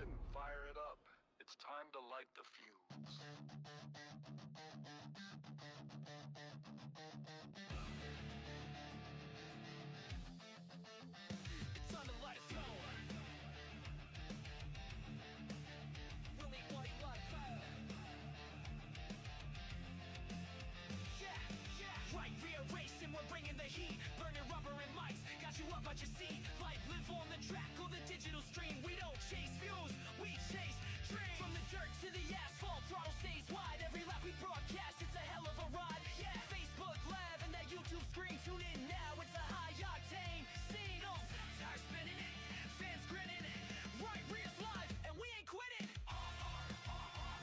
and fire it up. It's time to light the fuse. It's time to light a fire. We'll make white like fire. Yeah. Right, rear racing, we're bringing the heat. Burning rubber and mics, got you up out your seat. Life live on the track or the digital stream. We don't chase views, we chase dreams. From the dirt to the asphalt, throttle stays wide. Every lap we broadcast, it's a hell of a ride. Yeah, Facebook Live and that YouTube screen. Tune in now, it's a high octane scene. Tires spinning, fans grinning. Right rear's live, and we ain't quitting.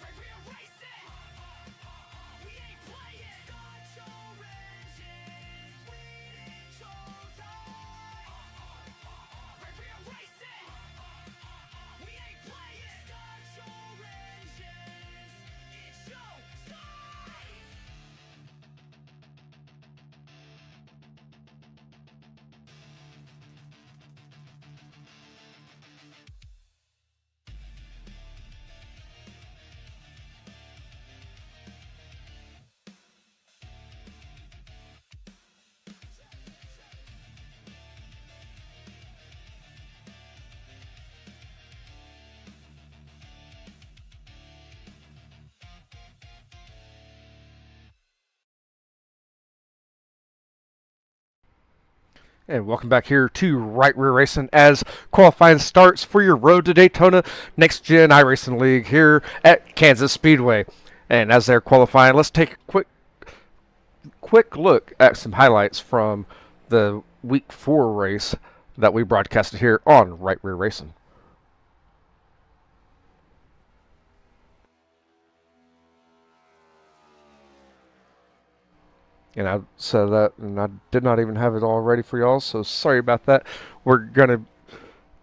Right rear racing. We ain't playing. Start your engines, speeding shows high. Right rear racing. We ain't playing. Start your engines. It's show time. And welcome back here to Right Rear Racing as qualifying starts for your Road to Daytona Next Gen iRacing League here at Kansas Speedway. And as they're qualifying, let's take a quick look at some highlights from the Week 4 race that we broadcasted here on Right Rear Racing. And I said that, and I did not even have it all ready for y'all, so sorry about that. We're going to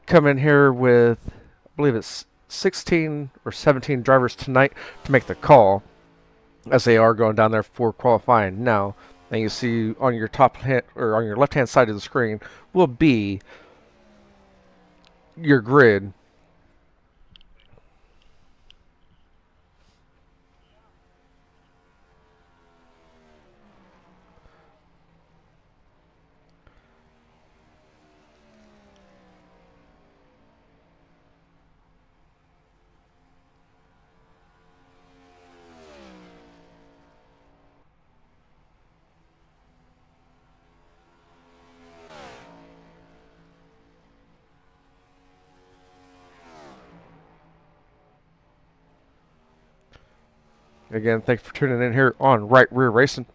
come in here with, I believe it's 16 or 17 drivers tonight to make the call, as they are going down there for qualifying now. And you see on your top hand, or on your left hand side of the screen will be your grid. Again, thanks for tuning in here on Right Rear Racing.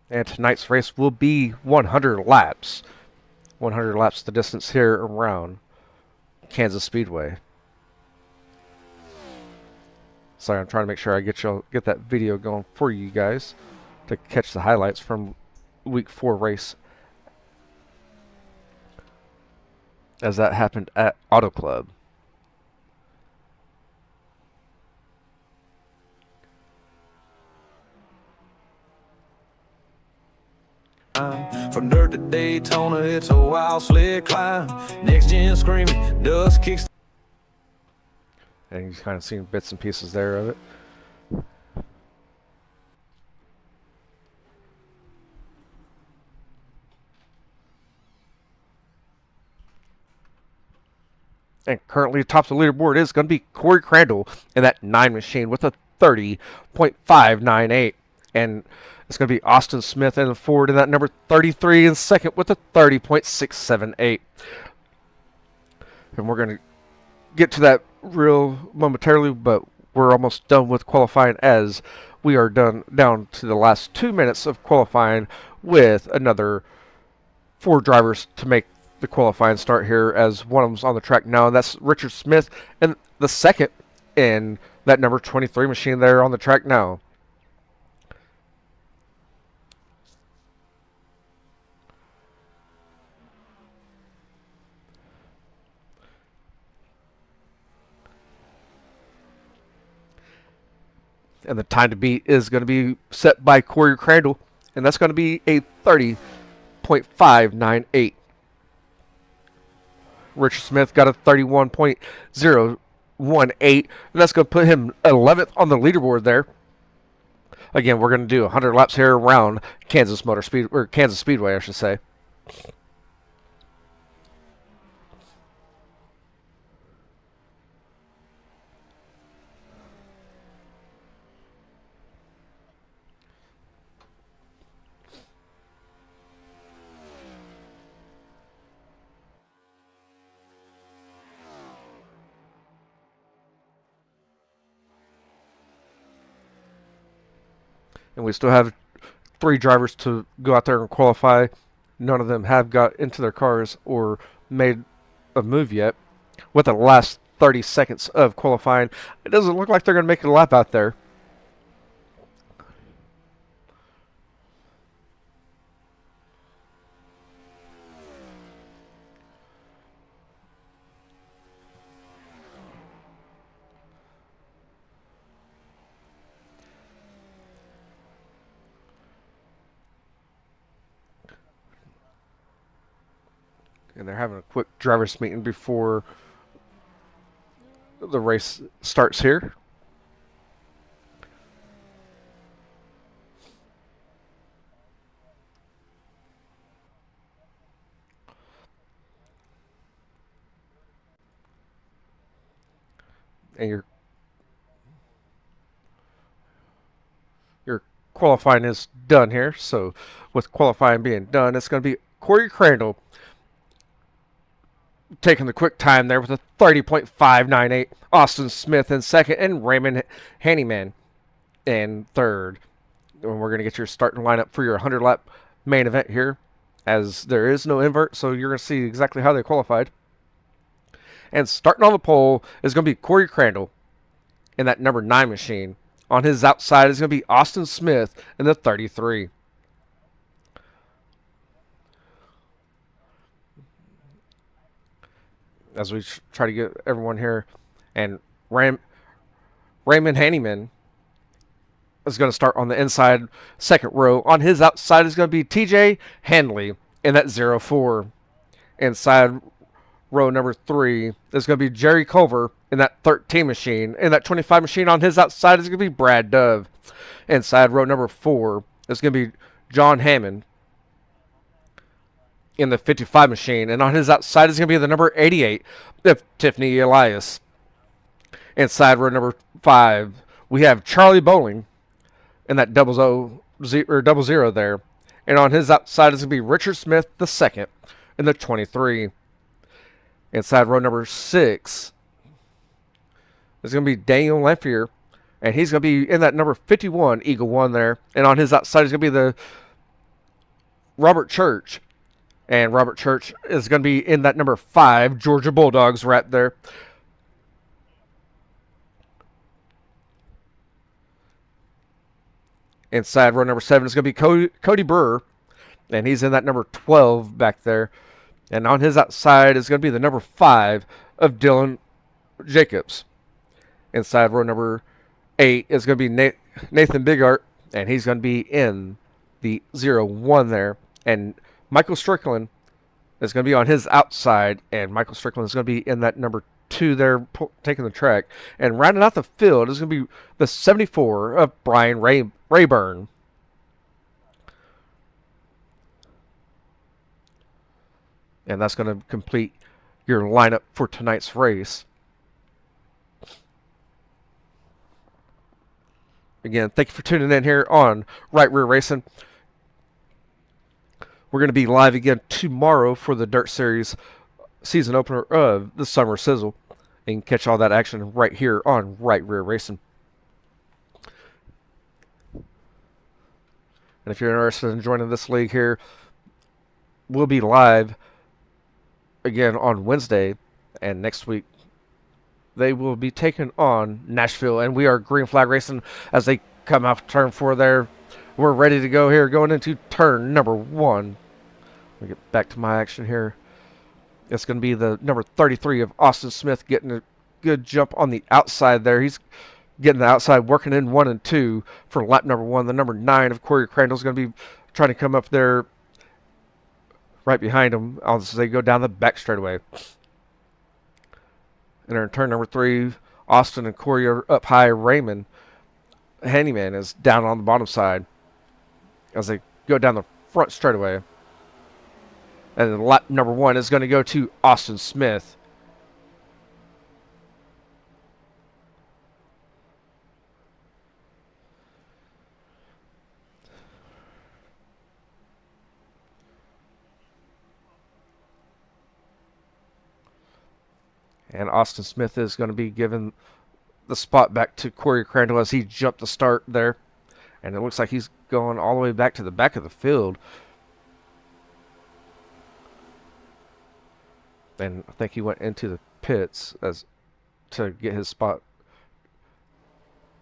And tonight's race will be 100 laps. 100 laps the distance here around Kansas Speedway. Sorry, I'm trying to make sure I get that video going for you guys to catch the highlights from Week 4 race, as that happened at Auto Club. From dirt to Daytona, it's a wild slick climb. Next gen screaming, dust kicks. And you've kind of seen bits and pieces there of it. And currently atop the leaderboard is going to be Corey Crandall in that 9 machine with a 30.598. And it's going to be Austin Smith in the Ford in that number 33 in second with a 30.678. And we're going to get to that real momentarily, but we're almost done with qualifying, as we are down to the last 2 minutes of qualifying with another 4 drivers to make the qualifying start here, as one of them's on the track now, and that's Richard Smith, and the second in that number 23 machine there on the track now. And the time to beat is going to be set by Corey Crandall, and that's going to be a 30.598. Richard Smith got a 31.018, and that's going to put him 11th on the leaderboard there. Again, we're going to do 100 laps here around Kansas Speedway, I should say. And we still have 3 drivers to go out there and qualify. None of them have got into their cars or made a move yet. With the last 30 seconds of qualifying, it doesn't look like they're going to make a lap out there. And they're having a quick driver's meeting before the race starts here. And your qualifying is done here. So with qualifying being done, it's going to be Corey Crandall taking the quick time there with a 30.598. Austin Smith in second, and Raymond Hanneman in third. And we're going to get your starting lineup for your 100 lap main event here, as there is no invert, so you're going to see exactly how they qualified. And starting on the pole is going to be Corey Crandall in that number 9 machine. On his outside is going to be Austin Smith in the 33. As we try to get everyone here. And Raymond Hanneman is going to start on the inside second row. On his outside is going to be TJ Hanley in that 04. Inside row number 3 is going to be Jerry Culver in that 13 machine. In that 25 machine on his outside is going to be Brad Dove. Inside row number 4 is going to be John Hammond in the 55 machine. And on his outside is going to be the number 88 of Tiffany Elias. Inside row number 5, we have Charlie Bowling in that double zero there. And on his outside is going to be Richard Smith the second in the 23. Inside row number 6 is going to be Daniel Lampier, and he's going to be in that number 51 Eagle 1 there. And on his outside is going to be the Robert Church. And Robert Church is going to be in that number 5 Georgia Bulldogs right there. Inside row number 7 is going to be Cody Brewer, and he's in that number 12 back there. And on his outside is going to be the number 5 of Dylan Jacobs. Inside row number 8 is going to be Nathan Bigart, and he's going to be in the 01 there. And Michael Strickland is going to be on his outside, and Michael Strickland is going to be in that number 2 there, taking the track. And rounding out the field is going to be the 74 of Brian Rayburn. And that's going to complete your lineup for tonight's race. Again, thank you for tuning in here on Right Rear Racing. We're going to be live again tomorrow for the Dirt Series season opener of the Summer Sizzle. And you can catch all that action right here on Right Rear Racing. And if you're interested in joining this league here, we'll be live again on Wednesday, and next week they will be taking on Nashville, and we are Green Flag Racing as they come off turn 4 there. We're ready to go here, going into turn number 1. Let me get back to my action here. It's going to be the number 33 of Austin Smith getting a good jump on the outside there. He's getting the outside, working in 1 and 2 for lap number 1. The number 9 of Corey Crandall is going to be trying to come up there right behind him as they go down the back straightaway. And in turn number 3, Austin and Corey are up high. Raymond Handyman is down on the bottom side as they go down the front straightaway. And then lap number 1 is going to go to Austin Smith. And Austin Smith is going to be given the spot back to Corey Crandall as he jumped the start there. And it looks like he's going all the way back to the back of the field. And I think he went into the pits as to get his spot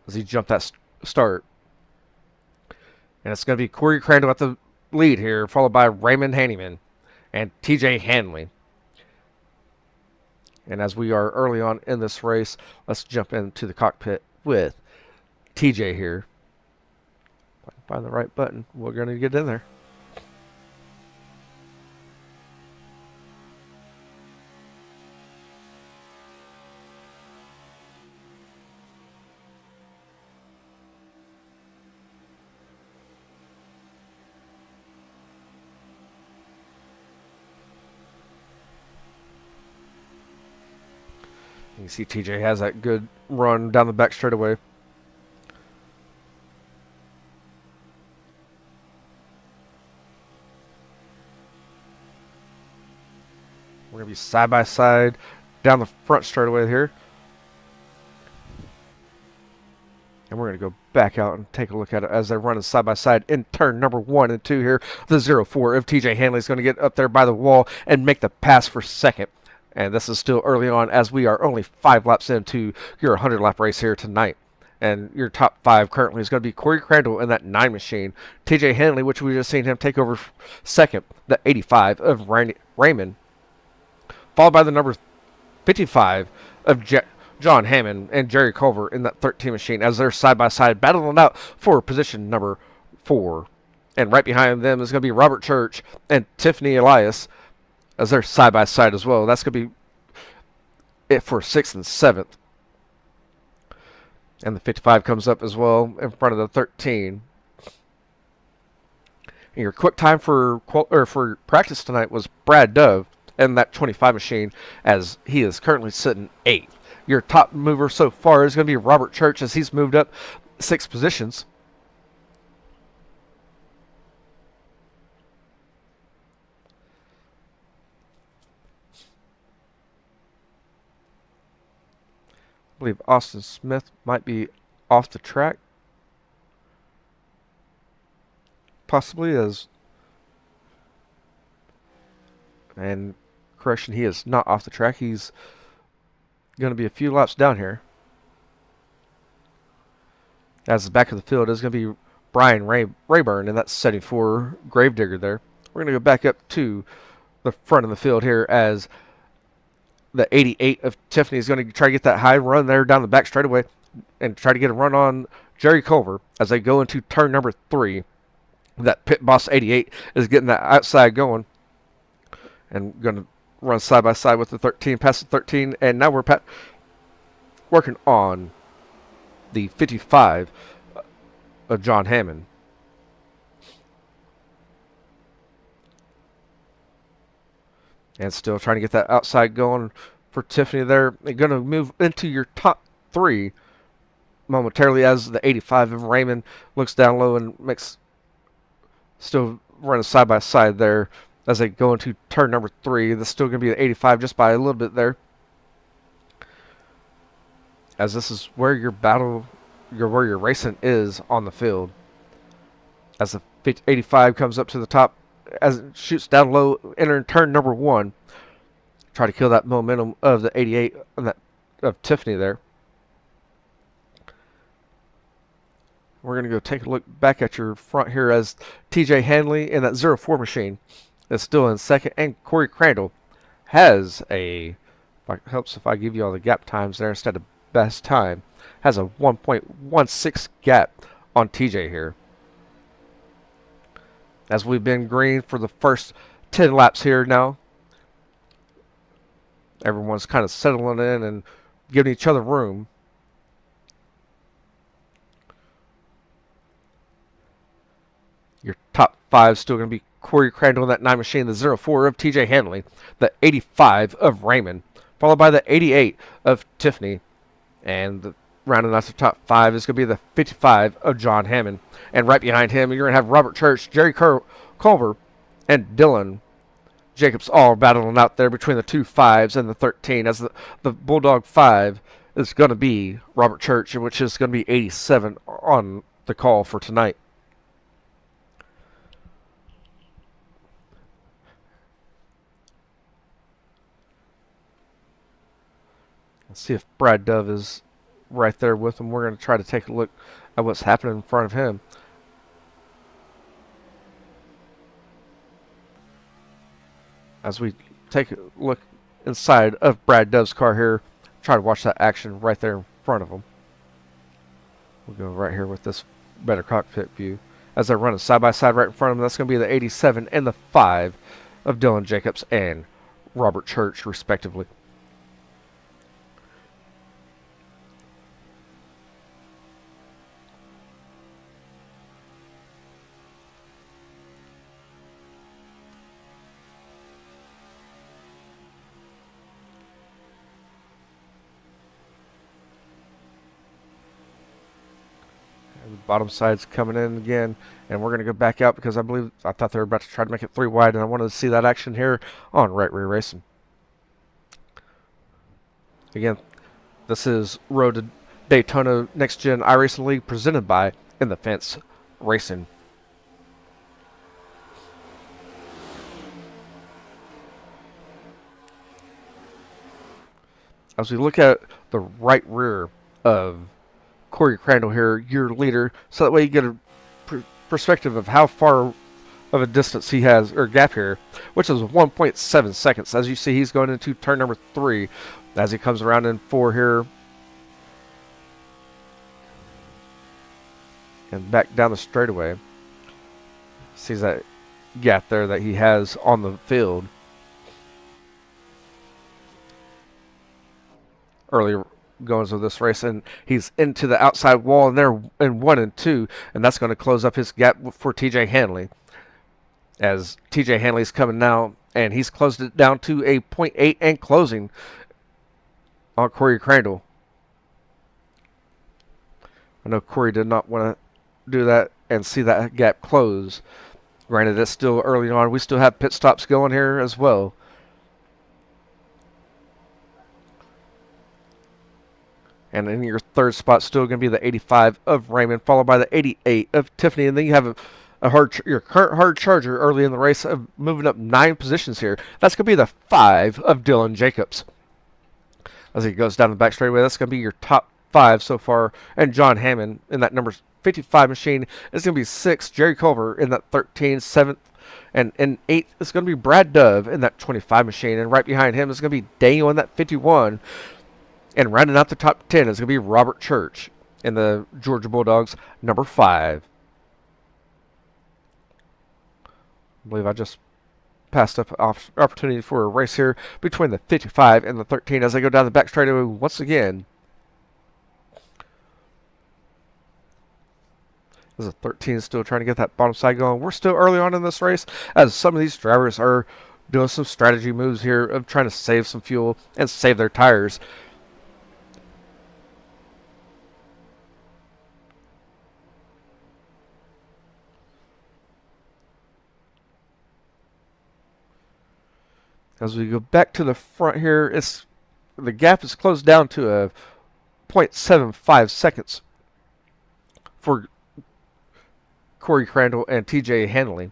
as he jumped that start. And it's going to be Corey Crandall at the lead here, followed by Raymond Handyman and TJ Hanley. And as we are early on in this race, let's jump into the cockpit with TJ here. If I can find the right button, we're going to get in there. You see TJ has that good run down the back straightaway. We're going to be side by side down the front straightaway here. And we're going to go back out and take a look at it as they're running side by side in turn number 1 and 2 here. The 04 of TJ Hanley is going to get up there by the wall and make the pass for second. And this is still early on as we are only 5 laps into your 100-lap race here tonight. And your top 5 currently is going to be Corey Crandall in that 9 machine. TJ Hanley, which we just seen him take over second, the 85 of Raymond. Followed by the number 55 of John Hammond and Jerry Culver in that 13 machine as they're side-by-side battling out for position number 4. And right behind them is going to be Robert Church and Tiffany Elias as they're side-by-side as well. That's going to be it for 6th and 7th. And the 55 comes up as well in front of the 13. And your quick time for practice tonight was Brad Dove in that 25 machine as he is currently sitting 8th. Your top mover so far is going to be Robert Church as he's moved up 6 positions. I believe Austin Smith might be off the track. Possibly as... And correction, he is not off the track. He's going to be a few laps down here. As the back of the field is going to be Brian Rayburn in that 74 Gravedigger there. We're going to go back up to the front of the field here as the 88 of Tiffany is going to try to get that high run there down the back straightaway and try to get a run on Jerry Culver as they go into turn number 3. That Pit Boss 88 is getting that outside going and going to run side by side with the 13, past the 13, and now we're working on the 55 of John Hammond. And still trying to get that outside going for Tiffany there. They're going to move into your top 3 momentarily as the 85 of Raymond looks down low and makes still running side by side there as they go into turn number 3. That's still going to be the 85 just by a little bit there. As this is where your where your racing is on the field. As the 85 comes up to the top, as it shoots down low, entering turn number 1. Try to kill that momentum of the 88 of Tiffany there. We're going to go take a look back at your front here as TJ Hanley in that 04 machine is still in second, and Corey Crandall has a, helps if I give you all the gap times there instead of best time. has a 1.16 gap on TJ here. As we've been green for the first 10 laps here now. Everyone's kind of settling in and giving each other room. Your top 5 still going to be Corey Crandall in that 9 machine, the 04 of TJ Hanley, the 85 of Raymond, followed by the 88 of Tiffany, and rounding out the top 5 is going to be the 55 of John Hammond. And right behind him, you're going to have Robert Church, Jerry Culver, and Dylan Jacobs all battling out there between the 2 5s and the 13, as the Bulldog 5 is going to be Robert Church, which is going to be 87 on the call for tonight. Let's see if Brad Dove is right there with him. We're going to try to take a look at what's happening in front of him. As we take a look inside of Brad Dove's car here, try to watch that action right there in front of him. We'll go right here with this better cockpit view. As they're running side by side right in front of them, that's going to be the 87 and the 5 of Dylan Jacobs and Robert Church, respectively. Bottom side's coming in again, and we're going to go back out because I thought they were about to try to make it 3 wide, and I wanted to see that action here on Right Rear Racing. Again, this is Road to Daytona Next Gen iRacing League presented by In the Fence Racing. As we look at the right rear of Corey Crandall here, your leader, so that way you get a perspective of how far of a distance he has, or gap here, which is 1.7 seconds. As you see, he's going into turn number 3 as he comes around in 4 here. And back down the straightaway. Sees that gap there that he has on the field. Earlier goings of this race, and he's into the outside wall, and they're in 1 and 2, and that's going to close up his gap for TJ Hanley. As TJ Hanley's coming now, and he's closed it down to a 0.8 and closing on Corey Crandall. I know Corey did not want to do that and see that gap close. Granted, it's still early on. We still have pit stops going here as well. And in your third spot, still going to be the 85 of Raymond, followed by the 88 of Tiffany. And then you have your current hard charger early in the race, of moving up 9 positions here. That's going to be the 5 of Dylan Jacobs. As he goes down the back straightaway, that's going to be your top 5 so far. And John Hammond in that number 55 machine is going to be 6. Jerry Culver in that 13, 7th. And in 8th is going to be Brad Dove in that 25 machine. And right behind him is going to be Daniel in that 51. And rounding out the top 10 is going to be Robert Church in the Georgia Bulldogs, number 5. I believe I just passed up opportunity for a race here between the 55 and the 13 as they go down the back straightaway once again. As the 13 is still trying to get that bottom side going. We're still early on in this race, as some of these drivers are doing some strategy moves here of trying to save some fuel and save their tires. As we go back to the front here, the gap is closed down to a 0.75 seconds for Corey Crandall and TJ Hanley.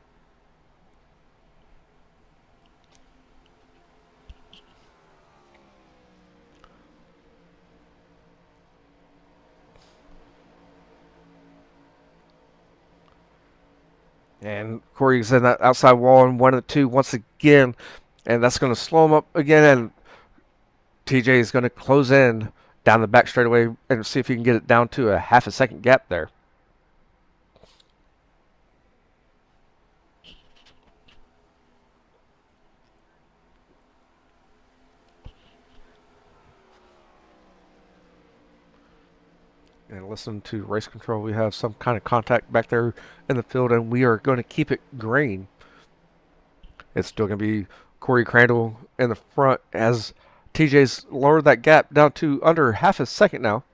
And Corey's in that outside wall in 1 and 2 once again. And that's going to slow him up again, and TJ is going to close in down the back straightaway and see if he can get it down to a half a second gap there. And listen to race control. We have some kind of contact back there in the field, and we are going to keep it green. It's still going to be Corey Crandall in the front as TJ's lowered that gap down to under half a second now.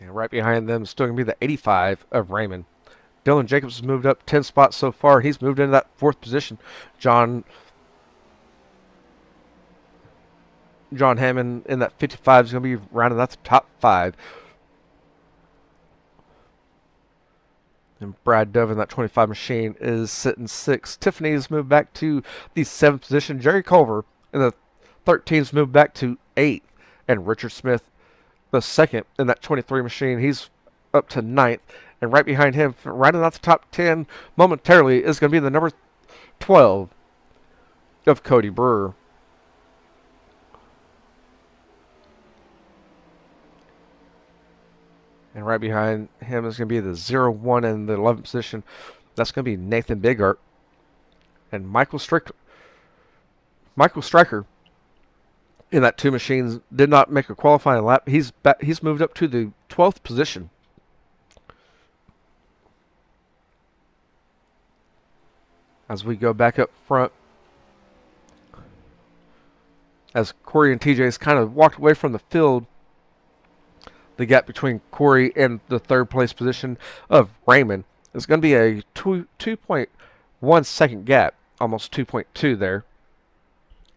And right behind them is still going to be the 85 of Raymond. Dylan Jacobs has moved up 10 spots so far. He's moved into that fourth position. John Hammond in that 55 is going to be rounding out the top 5. And Brad Dove in that 25 machine is sitting 6. Tiffany's moved back to the 7th position. Jerry Culver in the 13's moved back to 8th. And Richard Smith, the 2nd in that 23 machine, he's up to 9th. And right behind him, rounding out the top 10 momentarily, is going to be the number 12 of Cody Brewer. And right behind him is going to be the 0-1 in the 11th position. That's going to be Nathan Bigart. And Michael Stryker in that 2 machines did not make a qualifying lap. He's moved up to the 12th position. As we go back up front, as Corey and TJ's kind of walked away from the field, the gap between Corey and the 3rd place position of Raymond is going to be a 2.1 second gap, almost 2.2 there,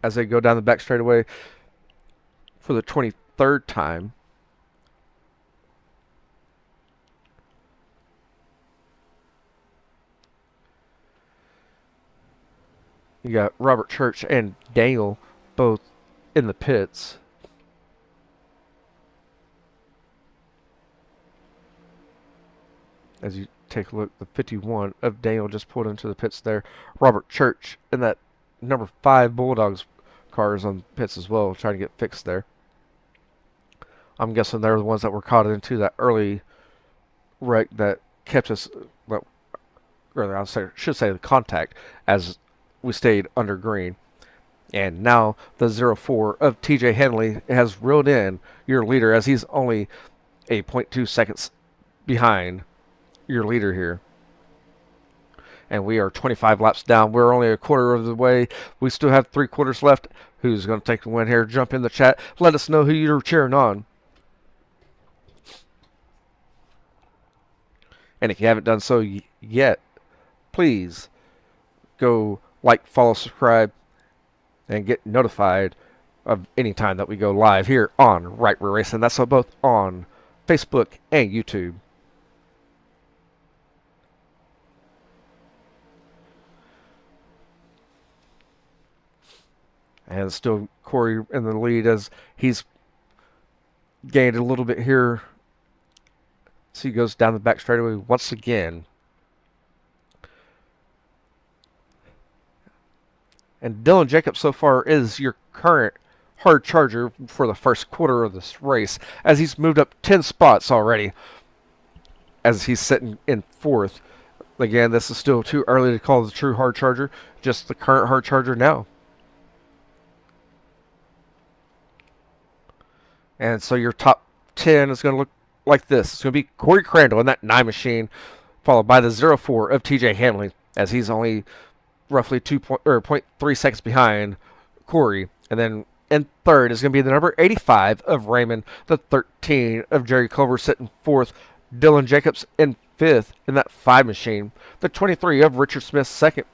as they go down the back straightaway for the 23rd time. You got Robert Church and Daniel both in the pits. As you take a look, the 51 of Daniel just pulled into the pits there. Robert Church in that number 5 Bulldogs car is on pits as well, trying to get fixed there. I'm guessing they're the ones that were caught into that early wreck that kept us, well, rather I should say the contact, as we stayed under green. And now the 04 of TJ Henley has reeled in your leader, as he's only a 0.2 seconds behind your leader here. And we are 25 laps down. We're only a quarter of the way. We still have 3 quarters left. Who's going to take the win here? Jump in the chat. Let us know who you're cheering on. And if you haven't done so yet, please go like, follow, subscribe, and get notified of any time that we go live here on Right Rear Racing. That's both on Facebook and YouTube. And still Corey in the lead as he's gained a little bit here. So he goes down the back straightaway once again. And Dylan Jacobs so far is your current hard charger for the first quarter of this race, as he's moved up 10 spots already, as he's sitting in 4th. Again, this is still too early to call the true hard charger, just the current hard charger now. And so your top 10 is going to look like this. It's going to be Corey Crandall in that 9 machine, followed by the 04 of TJ Hanley, as he's only roughly 0.3 seconds behind Corey. And then in 3rd is going to be the number 85 of Raymond, the 13 of Jerry Culver sitting 4th, Dylan Jacobs in 5th in that 5 machine. The 23 of Richard Smith 2nd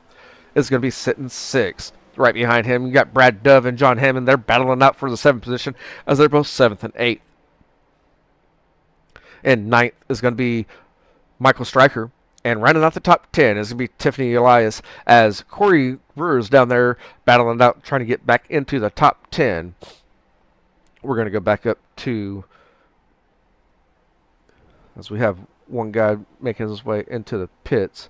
is going to be sitting 6th. Right behind him, you got Brad Dove and John Hammond. They're battling out for the 7th position, as they're both 7th and 8th. And 9th is going to be Michael Stryker. And rounding out the top 10 is going to be Tiffany Elias, as Corey Brewer's down there battling out, trying to get back into the top 10. We're going to go back up to, as we have one guy making his way into the pits.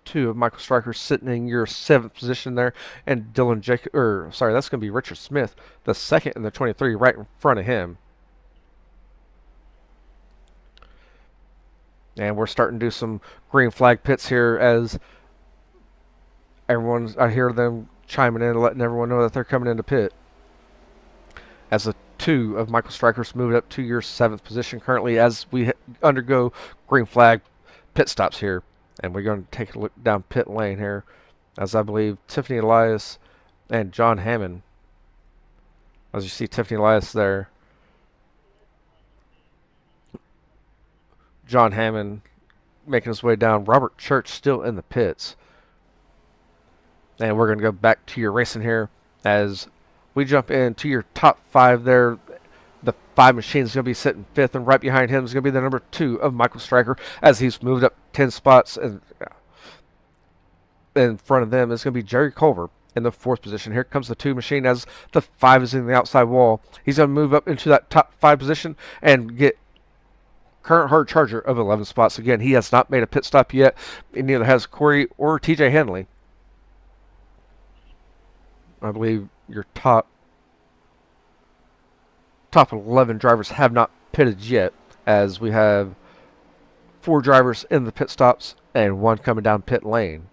2 of Michael Stryker sitting in your 7th position there, and Dylan Jacob, or sorry, that's going to be Richard Smith, the second in the 23, right in front of him. And we're starting to do some green flag pits here as I hear them chiming in, letting everyone know that they're coming into pit. As the 2 of Michael Stryker's moved up to your 7th position currently as we undergo green flag pit stops here. And we're going to take a look down pit lane here as I believe Tiffany Elias and John Hammond. As you see Tiffany Elias there. John Hammond making his way down. Robert Church still in the pits. And we're going to go back to your racing here as we jump into your top 5 there. The 5 machine is going to be sitting 5th, and right behind him is going to be the number 2 of Michael Stryker as he's moved up 10 spots. And in front of them is going to be Jerry Culver in the 4th position. Here comes the 2 machine as the 5 is in the outside wall. He's going to move up into that top 5 position and get current hard charger of 11 spots. Again, he has not made a pit stop yet, and neither has Corey or TJ Henley. I believe your top 11 drivers have not pitted yet, as we have 4 drivers in the pit stops and 1 coming down pit lane.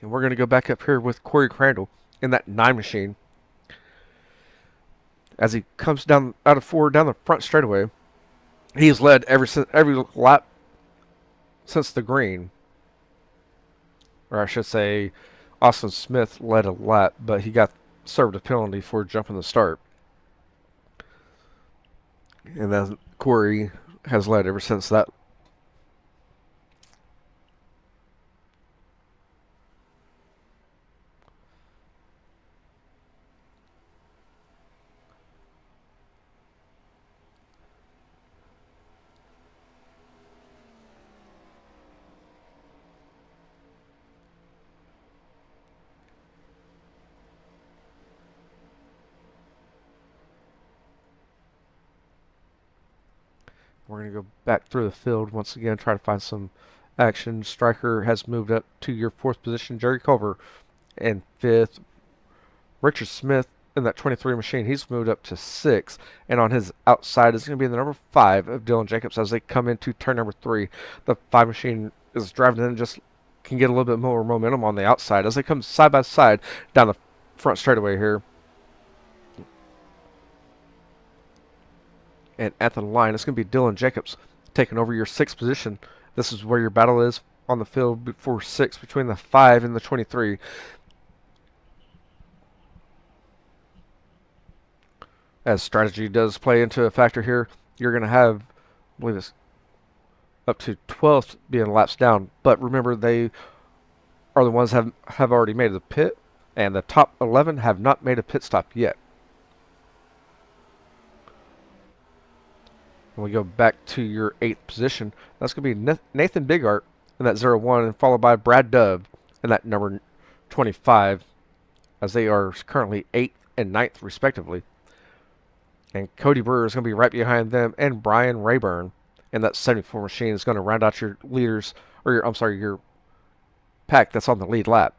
And we're going to go back up here with Corey Crandall in that 9 machine. As he comes down out of 4 down the front straightaway, he's led every lap since the green. Or I should say, Austin Smith led a lap, but he got served a penalty for jumping the start. And then Corey has led ever since that. We're going to go back through the field once again, try to find some action. Stryker has moved up to your 4th position. Jerry Culver in 5th. Richard Smith in that 23 machine, he's moved up to 6th. And on his outside is going to be the number 5 of Dylan Jacobs as they come into turn number 3. The 5 machine is driving in, just can get a little bit more momentum on the outside as they come side by side down the front straightaway here. And at the line, it's going to be Dylan Jacobs taking over your 6th position. This is where your battle is on the field for 6 between the 5 and the 23. As strategy does play into a factor here, you're going to have, I believe it's up to 12th being laps down. But remember, they are the ones that have already made the pit, and the top 11 have not made a pit stop yet. And we go back to your 8th position. That's going to be Nathan Bigart in that 01, and followed by Brad Dove in that number 25, as they are currently 8th and 9th respectively. And Cody Brewer is going to be right behind them, and Brian Rayburn in that 74 machine is going to round out your leaders, or your pack that's on the lead lap.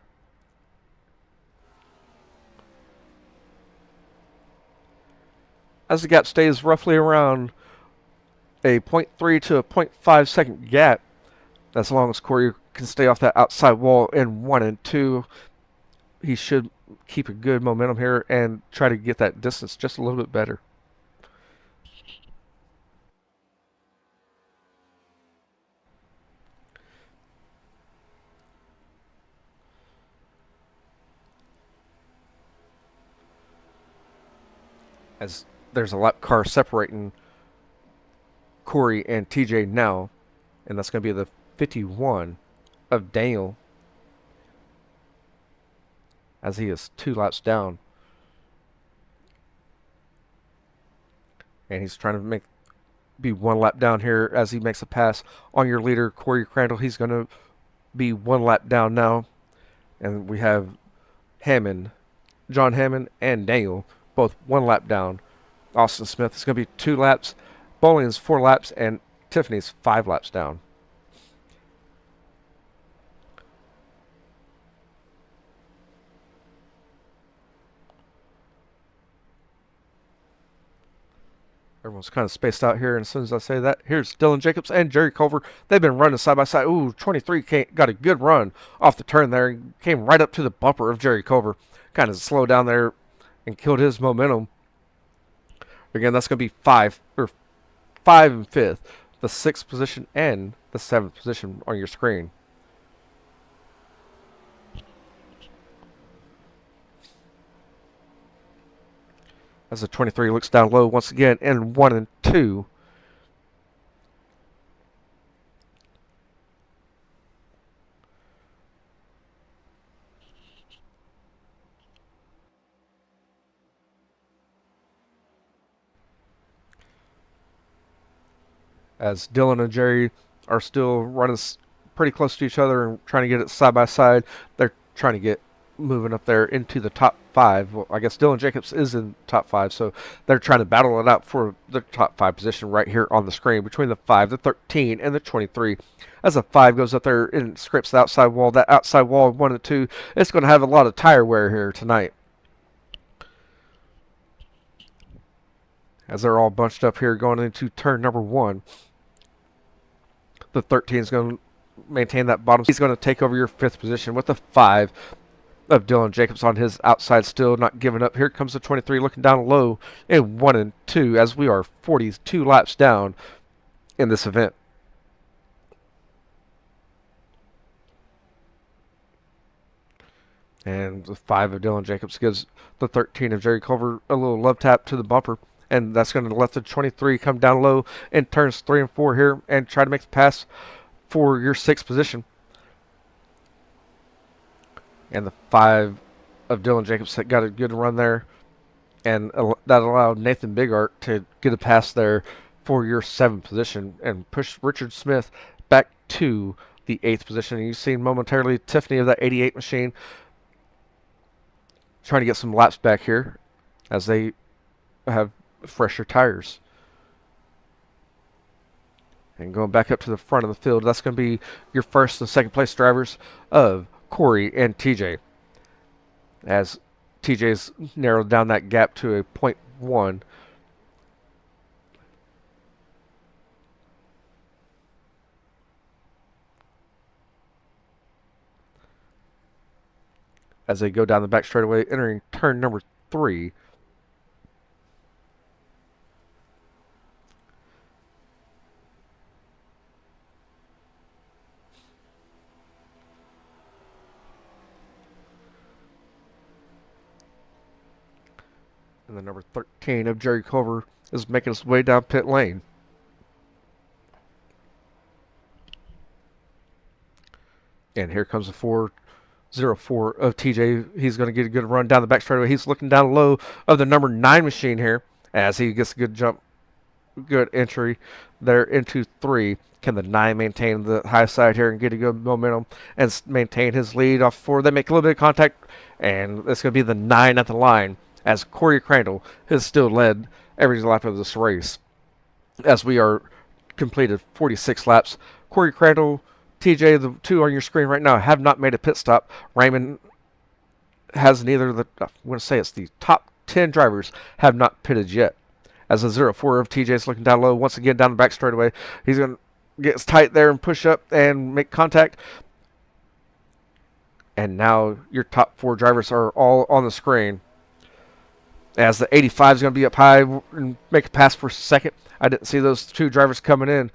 As the gap stays roughly around a 0.3 to a 0.5 second gap, as long as Corey can stay off that outside wall in 1 and 2, he should keep a good momentum here and try to get that distance just a little bit better. As there's a lap car separating Corey and TJ now, and that's going to be the 51 of Daniel, as he is 2 laps down, and he's trying to be 1 lap down here as he makes a pass on your leader Corey Crandall. He's going to be 1 lap down now, and we have Hammond John Hammond and Daniel, both 1 lap down. Austin Smith is going to be 2 laps. Bowling's 4 laps, and Tiffany's 5 laps down. Everyone's kind of spaced out here, and as soon as I say that, here's Dylan Jacobs and Jerry Culver. They've been running side by side. Ooh, 23 got a good run off the turn there and came right up to the bumper of Jerry Culver. Kind of slowed down there and killed his momentum. Again, that's going to be 5 and 5th, the 6th position and the 7th position on your screen. As the 23 looks down low once again in 1 and 2. As Dylan and Jerry are still running pretty close to each other and trying to get it side by side, they're trying to get moving up there into the top 5. Well, I guess Dylan Jacobs is in top 5, so they're trying to battle it out for the top 5 position right here on the screen between the 5, the 13, and the 23. As the 5 goes up there and scrapes the outside wall, that outside wall 1 and 2, it's going to have a lot of tire wear here tonight. As they're all bunched up here going into turn number 1. The 13 is going to maintain that bottom. He's going to take over your 5th position with the 5 of Dylan Jacobs on his outside, still not giving up. Here comes the 23 looking down low in 1 and 2 as we are 42 laps down in this event. And the 5 of Dylan Jacobs gives the 13 of Jerry Culver a little love tap to the bumper. And that's going to let the 23 come down low in turns 3 and 4 here and try to make the pass for your 6th position. And the 5 of Dylan Jacobs got a good run there. And that allowed Nathan Bigart to get a pass there for your 7th position and push Richard Smith back to the 8th position. And you've seen momentarily Tiffany of that 88 machine trying to get some laps back here as they have fresher tires. And going back up to the front of the field, that's going to be your 1st and 2nd place drivers of Corey and TJ. As TJ's narrowed down that gap to a 0.1. As they go down the back straightaway, entering turn number 3. And the number 13 of Jerry Culver is making his way down pit lane. And here comes the 404 of TJ. He's going to get a good run down the back straightaway. He's looking down low of the number 9 machine here as he gets a good jump, good entry there into 3. Can the 9 maintain the high side here and get a good momentum and maintain his lead off 4? They make a little bit of contact, and it's going to be the 9 at the line as Corey Crandall has still led every lap of this race. As we are completed 46 laps, Corey Crandall, TJ, the 2 on your screen right now, have not made a pit stop. Raymond has neither. I'm going to say it's the top 10 drivers have not pitted yet. As the 04 of TJ is looking down low, once again down the back straightaway. He's going to get tight there and push up and make contact. And now your top 4 drivers are all on the screen. As the 85 is going to be up high and make a pass for 2nd. I didn't see those 2 drivers coming in.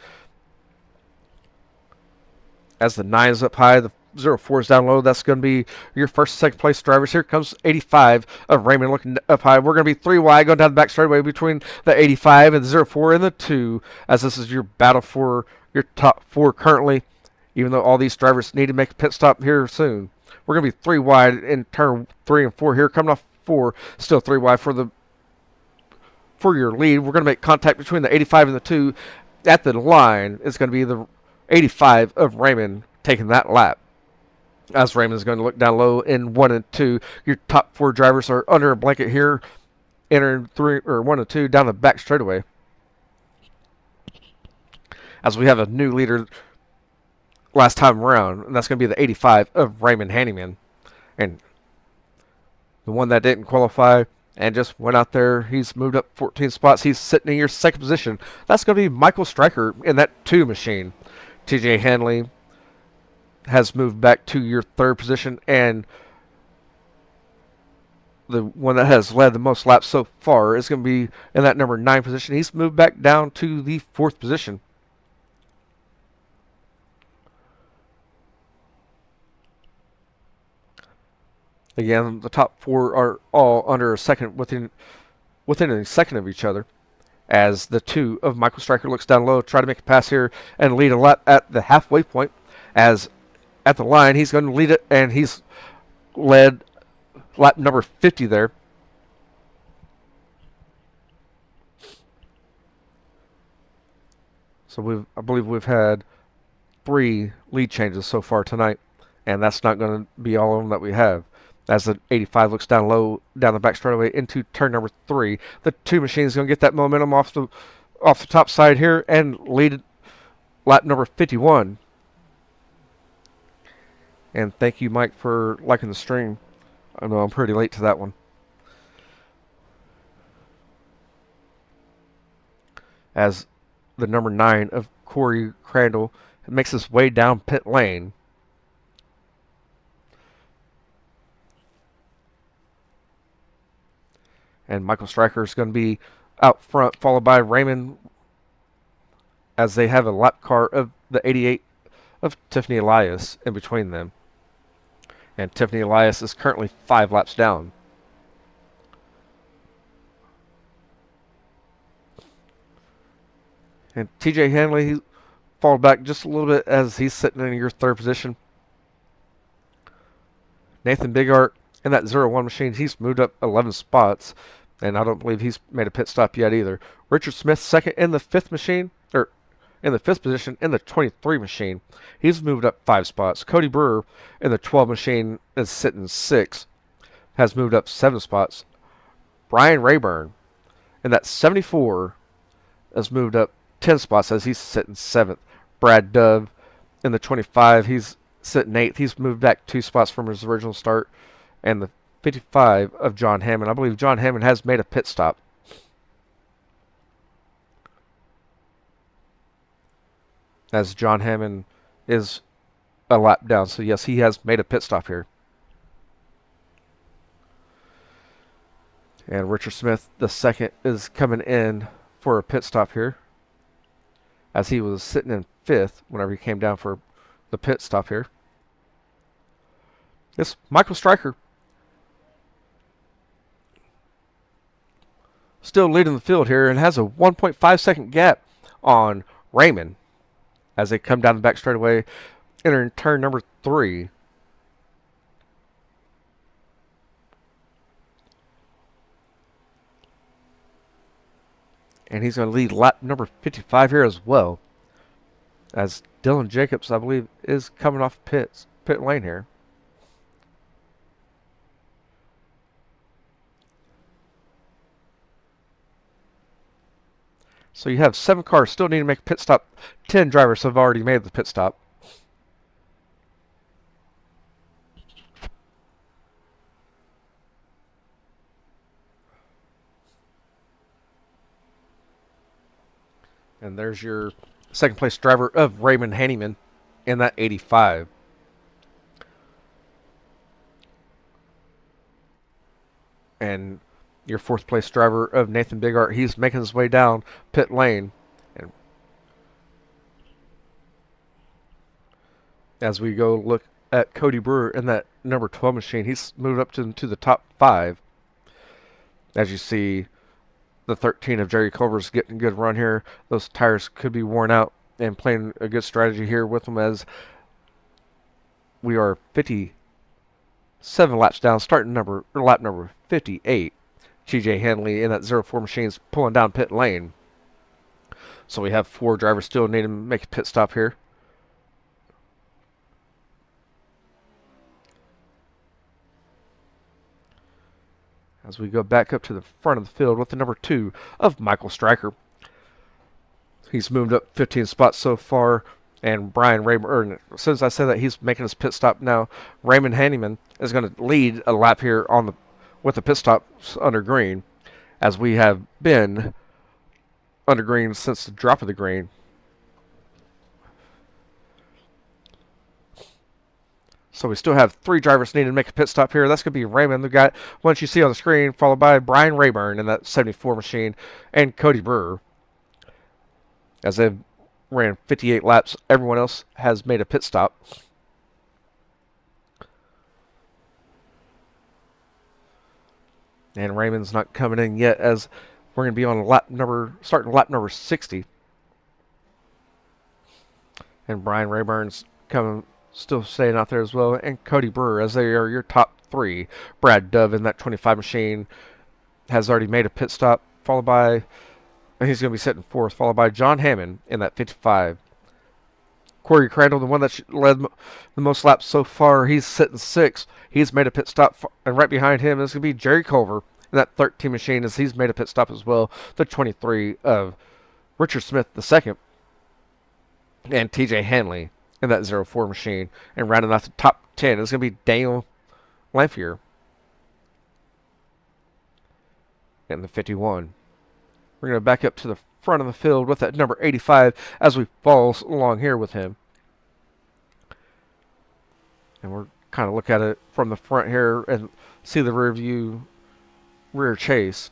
As the 9 is up high, the 04 is down low. That's going to be your 1st and 2nd place drivers. Here comes 85 of Raymond looking up high. We're going to be 3 wide going down the back straightaway between the 85 and the 04 and the 2, as this is your battle for your top 4 currently, even though all these drivers need to make a pit stop here soon. We're going to be 3 wide in turn 3 and 4 here, coming off 4, still 3 wide for your lead. We're going to make contact between the 85 and the 2. At the line is going to be the 85 of Raymond taking that lap. As Raymond's going to look down low in 1 and 2. Your top 4 drivers are under a blanket here, entering 3 or 1 and 2 down the back straightaway. As we have a new leader last time around, and that's going to be the 85 of Raymond Handyman. And the one that didn't qualify and just went out there, he's moved up 14 spots. He's sitting in your second position. That's going to be Michael Stryker in that 2 machine. TJ Hanley has moved back to your 3rd position, and the one that has led the most laps so far is going to be in that number 9 position. He's moved back down to the 4th position. Again, the top 4 are all under a second, within a second of each other. As the 2 of Michael Stryker looks down low, try to make a pass here and lead a lap at the halfway point. As at the line, he's going to lead it, and he's led lap number 50 there. So I believe we've had 3 lead changes so far tonight, and that's not going to be all of them that we have. As the 85 looks down low, down the back straightaway into turn number 3, the 2 machines going to get that momentum off the top side here and lead lap number 51. And thank you, Mike, for liking the stream. I know I'm pretty late to that one. As the number 9 of Corey Crandall makes his way down pit lane. And Michael Stryker is going to be out front, followed by Raymond, as they have a lap car of the 88 of Tiffany Elias in between them. And Tiffany Elias is currently 5 laps down. And TJ Hanley, he falls back just a little bit as he's sitting in your 3rd position. Nathan Bigart in that 0-1 machine, he's moved up 11 spots, and I don't believe he's made a pit stop yet either. Richard Smith, 2nd in the 5th machine, or in the 5th position in the 23 machine. He's moved up 5 spots. Cody Brewer in the 12 machine is sitting 6th, has moved up 7 spots. Brian Rayburn in that 74 has moved up 10 spots as he's sitting 7th. Brad Dove in the 25, he's sitting 8th. He's moved back 2 spots from his original start. And the 55 of John Hammond, I believe John Hammond has made a pit stop. As John Hammond is a lap down. So yes, he has made a pit stop here. And Richard Smith, the 2nd, is coming in for a pit stop here, as he was sitting in 5th whenever he came down for the pit stop here. It's Michael Stryker still leading the field here and has a 1.5 second gap on Raymond as they come down the back straightaway, entering turn number 3. And he's going to lead lap number 55 here as well, as Dylan Jacobs, I believe, is coming off pit lane here. So you have 7 cars still need to make a pit stop. 10 drivers have already made the pit stop. And there's your 2nd place driver of Raymond Handyman in that 85. And your 4th place driver of Nathan Bigart, he's making his way down pit lane. And as we go look at Cody Brewer in that number 12 machine, he's moved up to the top 5. As you see, the 13 of Jerry Culver's getting a good run here. Those tires could be worn out, and playing a good strategy here with them, as we are 57 laps down, lap number 58. TJ Hanley in that 04 machine's pulling down pit lane. So we have 4 drivers still need to make a pit stop here. As we go back up to the front of the field with the number 2 of Michael Stryker. He's moved up 15 spots so far, and Brian Rayburn, as soon as I said that he's making his pit stop now, Raymond Hanneman is going to lead a lap here with the pit stops under green, as we have been under green since the drop of the green. So we still have 3 drivers needing to make a pit stop here. That's going to be Raymond, the guy once you see on the screen, followed by Brian Rayburn in that 74 machine, and Cody Brewer. As they've ran 58 laps, everyone else has made a pit stop. And Raymond's not coming in yet, as we're going to be on starting lap number 60. And Brian Rayburn's still staying out there as well, and Cody Brewer, as they are your top 3. Brad Dove in that 25 machine has already made a pit stop, followed by, and he's going to be sitting 4th, followed by John Hammond in that 55. Corey Crandall, the one that led the most laps so far, he's sitting 6th. He's made a pit stop, and right behind him is going to be Jerry Culver in that 13 machine, as he's made a pit stop as well. The 23 of Richard Smith II, and TJ Hanley in that 04 machine. And rounding out the top 10 is going to be Daniel Lamphere in the 51. We're going to back up to the front of the field with that number 85 as we follow along here with him. And we're kind of look at it from the front here and see the rear chase,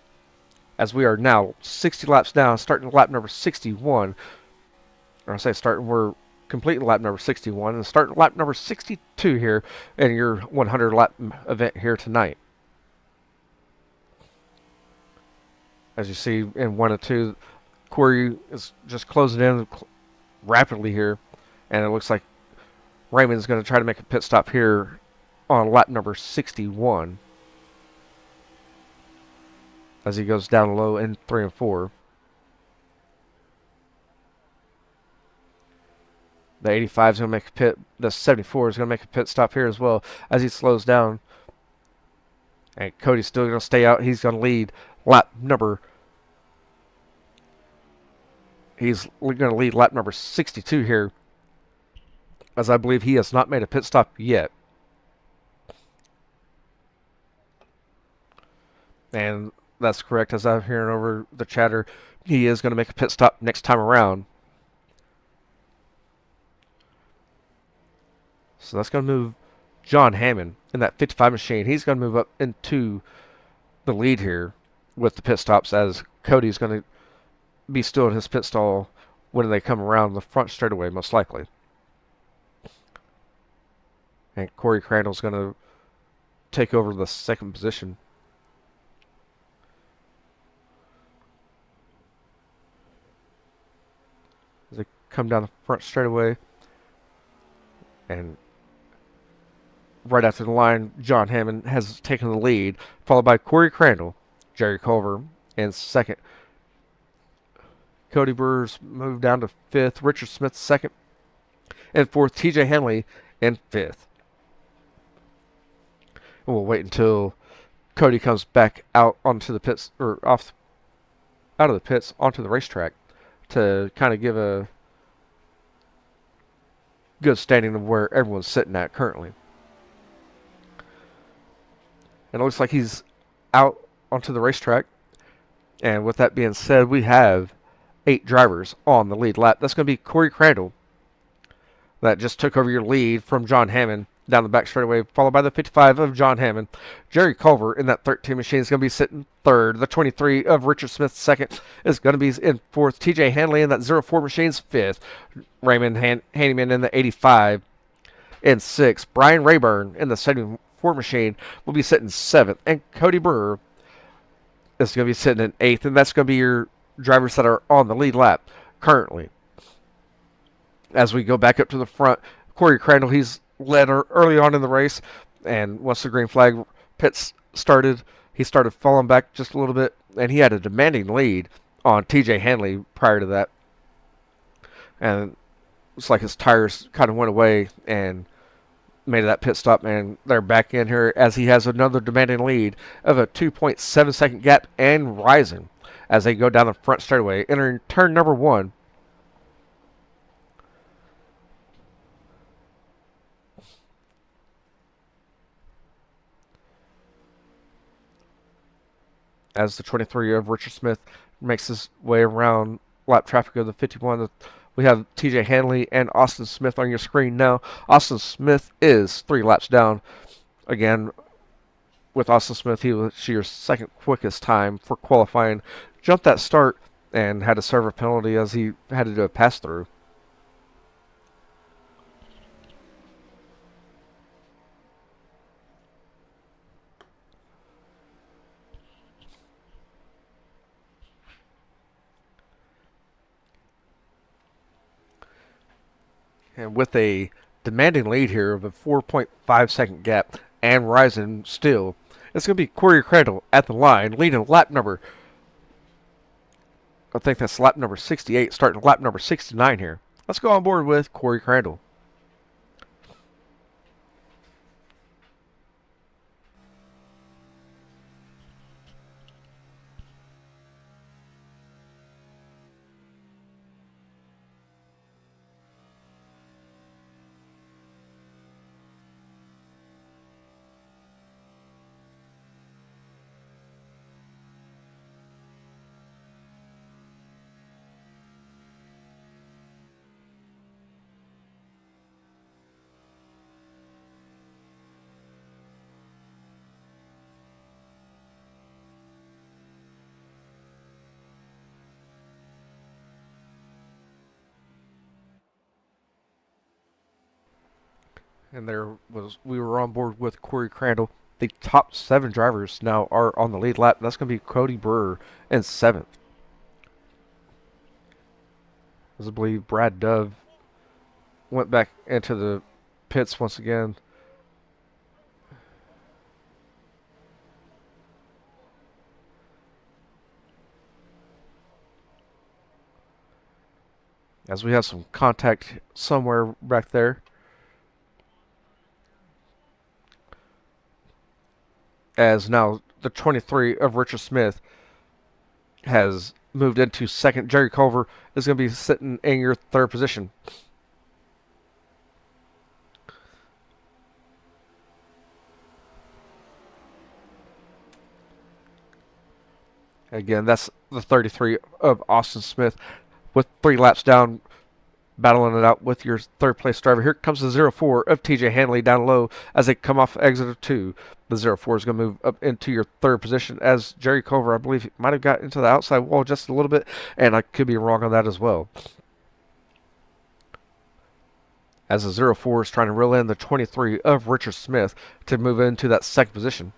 as we are now 60 laps down, starting lap number 61. Or I say we're completing lap number 61 and starting lap number 62 here in your 100 lap event here tonight. As you see in 1 and 2, Corey is just closing in rapidly here, and it looks like Raymond's going to try to make a pit stop here on lap number 61 as he goes down low in 3 and 4. The 85 is going to make a pit. The 74 is going to make a pit stop here as well as he slows down. And Cody's still going to stay out. He's going to lead lap number. He's going to lead lap number 62 here, as I believe he has not made a pit stop yet. And that's correct, as I'm hearing over the chatter. He is going to make a pit stop next time around. So that's going to move John Hammond in that 55 machine. He's going to move up into the lead here with the pit stops, as Cody's going to be still in his pit stall when they come around the front straightaway, most likely. And Corey Crandall's going to take over the 2nd position. As they come down the front straightaway, and right after the line, John Hammond has taken the lead, followed by Corey Crandall, Jerry Culver in 2nd. Cody Brewer's moved down to 5th. Richard Smith 2nd. And 4th, TJ Henley in 5th. And we'll wait until Cody comes back out onto the pits, or out of the pits onto the racetrack, to kind of give a good standing of where everyone's sitting at currently. And it looks like he's out onto the racetrack. And with that being said, we have 8 drivers on the lead lap. That's going to be Corey Crandall, that just took over your lead from John Hammond down the back straightaway, followed by the 55 of John Hammond. Jerry Culver in that 13 machine is going to be sitting 3rd. The 23 of Richard Smith 2nd is going to be in 4th. TJ Hanley in that 04 machine's 5th. Raymond Hanneman in the 85 in 6th. Brian Rayburn in the 74 machine will be sitting 7th. And Cody Brewer is going to be sitting in 8th. And that's going to be your drivers that are on the lead lap currently. As we go back up to the front, Corey Crandall, he's led early on in the race, and once the green flag pits started, he started falling back just a little bit, and he had a demanding lead on TJ Hanley prior to that. And it's like his tires kind of went away, and made that pit stop, and they're back in here as he has another demanding lead of a 2.7 second gap and rising as they go down the front straightaway, entering turn number 1. As the 23 of Richard Smith makes his way around lap traffic of the 51. We have TJ Hanley and Austin Smith on your screen now. Austin Smith is 3 laps down. Again, with Austin Smith, he was your second quickest time for qualifying. Jumped that start and had to serve a penalty as he had to do a pass through. And with a demanding lead here of a 4.5 second gap and rising still, it's going to be Corey Crandall at the line, leading lap number, I think that's lap number 68, starting lap number 69 here. Let's go on board with Corey Crandall. And we were on board with Corey Crandall. The top 7 drivers now are on the lead lap. That's going to be Cody Brewer in 7th. As I believe Brad Dove went back into the pits once again. As we have some contact somewhere back there. As now the 23 of Richard Smith has moved into second. Jerry Culver is going to be sitting in your 3rd position. Again, that's the 33 of Austin Smith with 3 laps down, battling it out with your 3rd place driver. Here comes the 04 of TJ Hanley down low as they come off exit of 2. The 04 is going to move up into your 3rd position as Jerry Culver, I believe, might have got into the outside wall just a little bit, and I could be wrong on that as well. As the 04 is trying to reel in the 23 of Richard Smith to move into that 2nd position.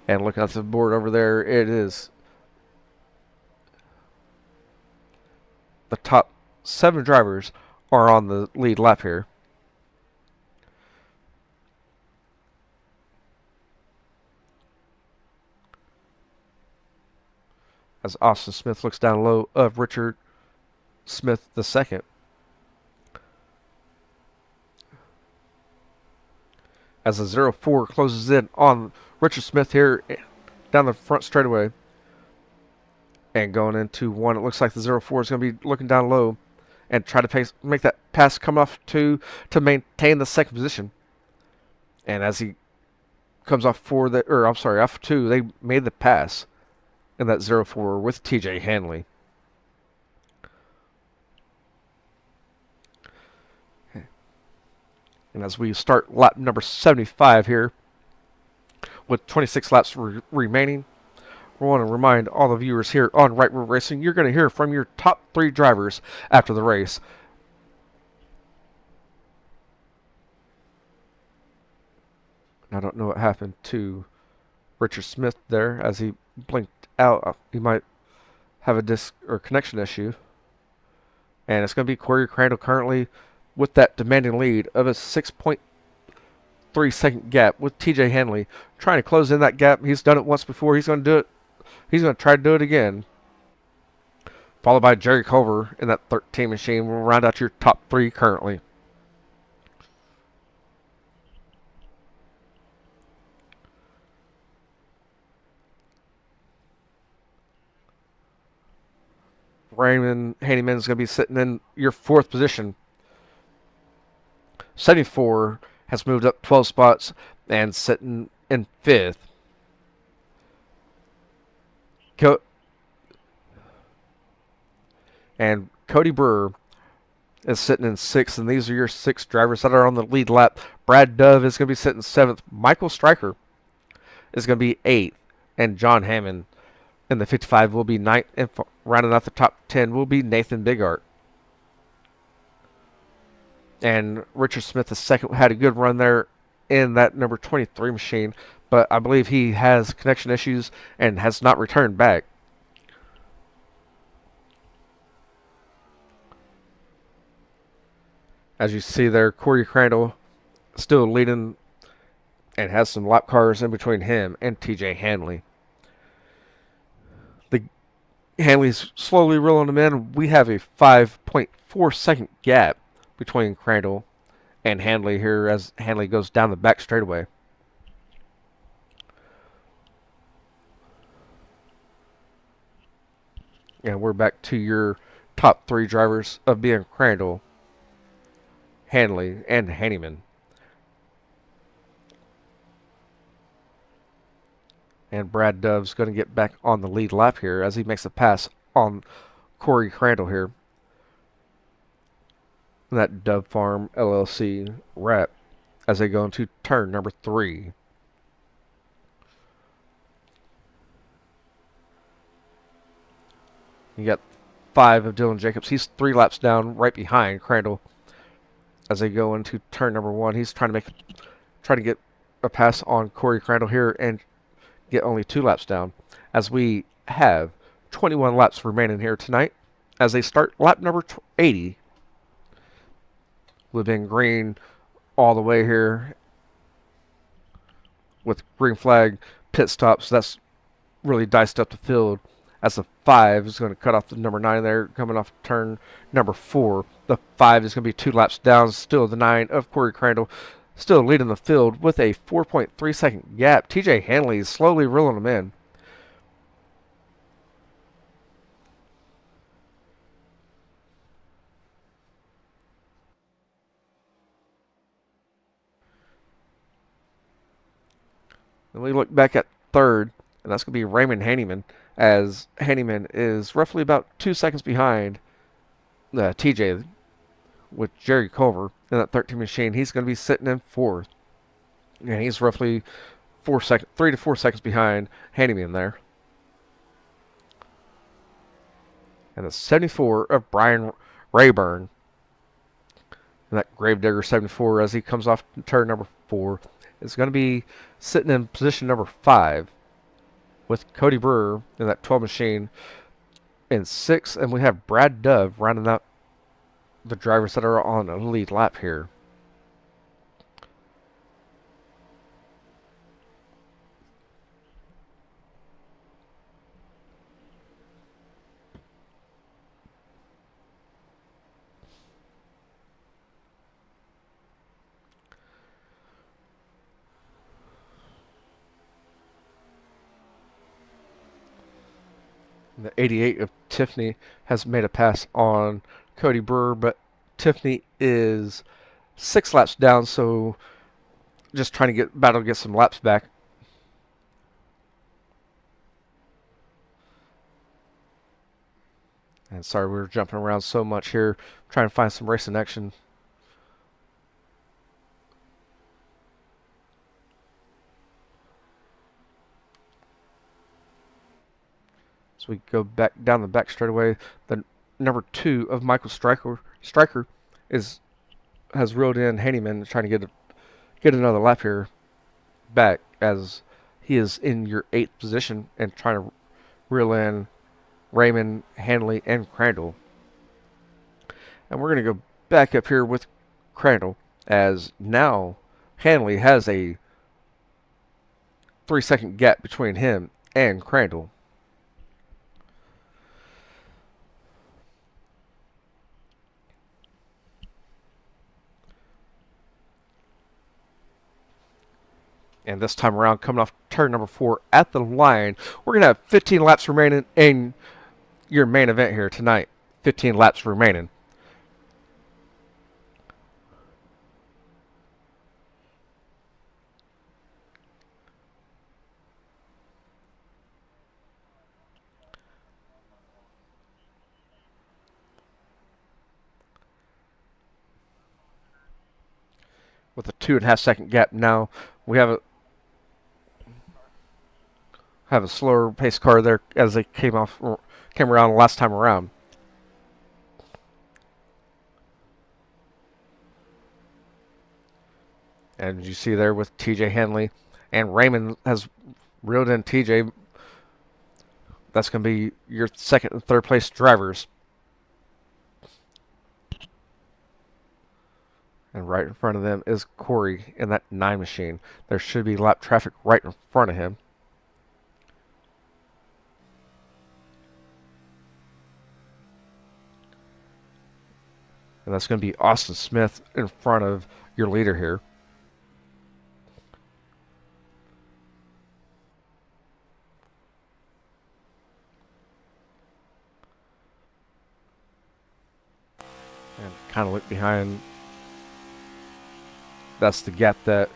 And looking at the board over there, it is the top 7 drivers are on the lead lap here. As Austin Smith looks down low of Richard Smith II. As the 04 closes in on Richard Smith here down the front straightaway. And going into 1, it looks like the 04 is going to be looking down low and try to make that pass come off 2 to maintain the 2nd position. And as he comes off off 2, they made the pass in that 04 with TJ Hanley. And as we start lap number 75 here, with 26 laps remaining, we want to remind all the viewers here on Right Road Racing, you're going to hear from your top 3 drivers after the race. I don't know what happened to Richard Smith there as he blinked out. He might have a disc or connection issue. And it's going to be Corey Crandall currently with that demanding lead of a 6.3 second gap with TJ Hanley trying to close in that gap. He's done it once before. He's going to do it. He's going to try to do it again. Followed by Jerry Culver in that 13 machine. We'll round out your top 3 currently. Raymond Haneyman is going to be sitting in your 4th position. 74 has moved up 12 spots and sitting in 5th. And Cody Brewer is sitting in 6th, and these are your 6 drivers that are on the lead lap. Brad Dove is going to be sitting 7th. Michael Stryker is going to be 8th, and John Hammond in the 55 will be 9th, and rounding out the top 10 will be Nathan Bigart. And Richard Smith the second had a good run there in that number 23 machine, but I believe he has connection issues and has not returned back. As you see there, Corey Crandall still leading and has some lap cars in between him and TJ Hanley. The Hanley's slowly rolling them in. We have a 5.4 second gap between Crandall and Hanley here as Hanley goes down the back straightaway. And we're back to your top 3 drivers of being Crandall, Hanley, and Haneyman. And Brad Dove's going to get back on the lead lap here as he makes a pass on Corey Crandall here. That Dove Farm LLC wrap as they go into turn number 3. You got 5 of Dylan Jacobs. He's 3 laps down right behind Crandall as they go into turn number 1. He's trying to get a pass on Corey Crandall here and get only 2 laps down as we have 21 laps remaining here tonight as they start lap number 80. We've been green all the way here with green flag pit stops. So that's really diced up the field as the 5 is going to cut off the number 9 there coming off turn number 4. The 5 is going to be 2 laps down. Still the 9 of Corey Crandall still leading the field with a 4.3 second gap. TJ Hanley is slowly reeling them in. And we look back at 3rd, and that's going to be Raymond Haneyman, as Haneyman is roughly about 2 seconds behind TJ with Jerry Culver in that 13 machine. He's going to be sitting in 4th, and he's roughly 3 to 4 seconds behind Haneyman there. And the 74 of Brian Rayburn, and that Gravedigger 74 as he comes off turn number 4 is going to be sitting in position number 5 with Cody Brewer in that 12 machine in 6th, and we have Brad Dove rounding out the drivers that are on a lead lap here. The 88 of Tiffany has made a pass on Cody Brewer, but Tiffany is 6 laps down, so just trying to get some laps back. And sorry, we were jumping around so much here, trying to find some racing action. So we go back down the back straightaway. The number 2 of Michael Stryker has reeled in Haneyman, trying to get another lap here back as he is in your 8th position and trying to reel in Raymond, Hanley, and Crandall. And we're going to go back up here with Crandall as now Hanley has a 3-second gap between him and Crandall. And this time around, coming off turn number 4 at the line, we're going to have 15 laps remaining in your main event here tonight. 15 laps remaining. With a 2.5-second gap now, we have a slower pace car there as they came around last time around. And you see there with TJ Henley and Raymond has reeled in TJ. That's going to be your second and third place drivers. And right in front of them is Corey in that 9 machine. There should be lap traffic right in front of him. And that's going to be Austin Smith in front of your leader here. And kind of look behind. That's the gap that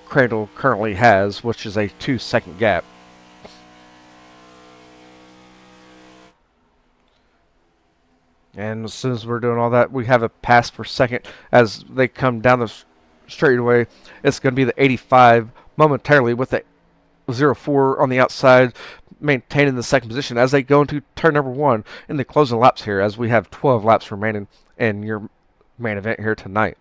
Crandall currently has, which is a 2-second gap. And as soon as we're doing all that, we have a pass for second as they come down the straightaway. It's going to be the 85 momentarily with the 04 on the outside, maintaining the second position as they go into turn number 1 in the closing laps here, as we have 12 laps remaining in your main event here tonight.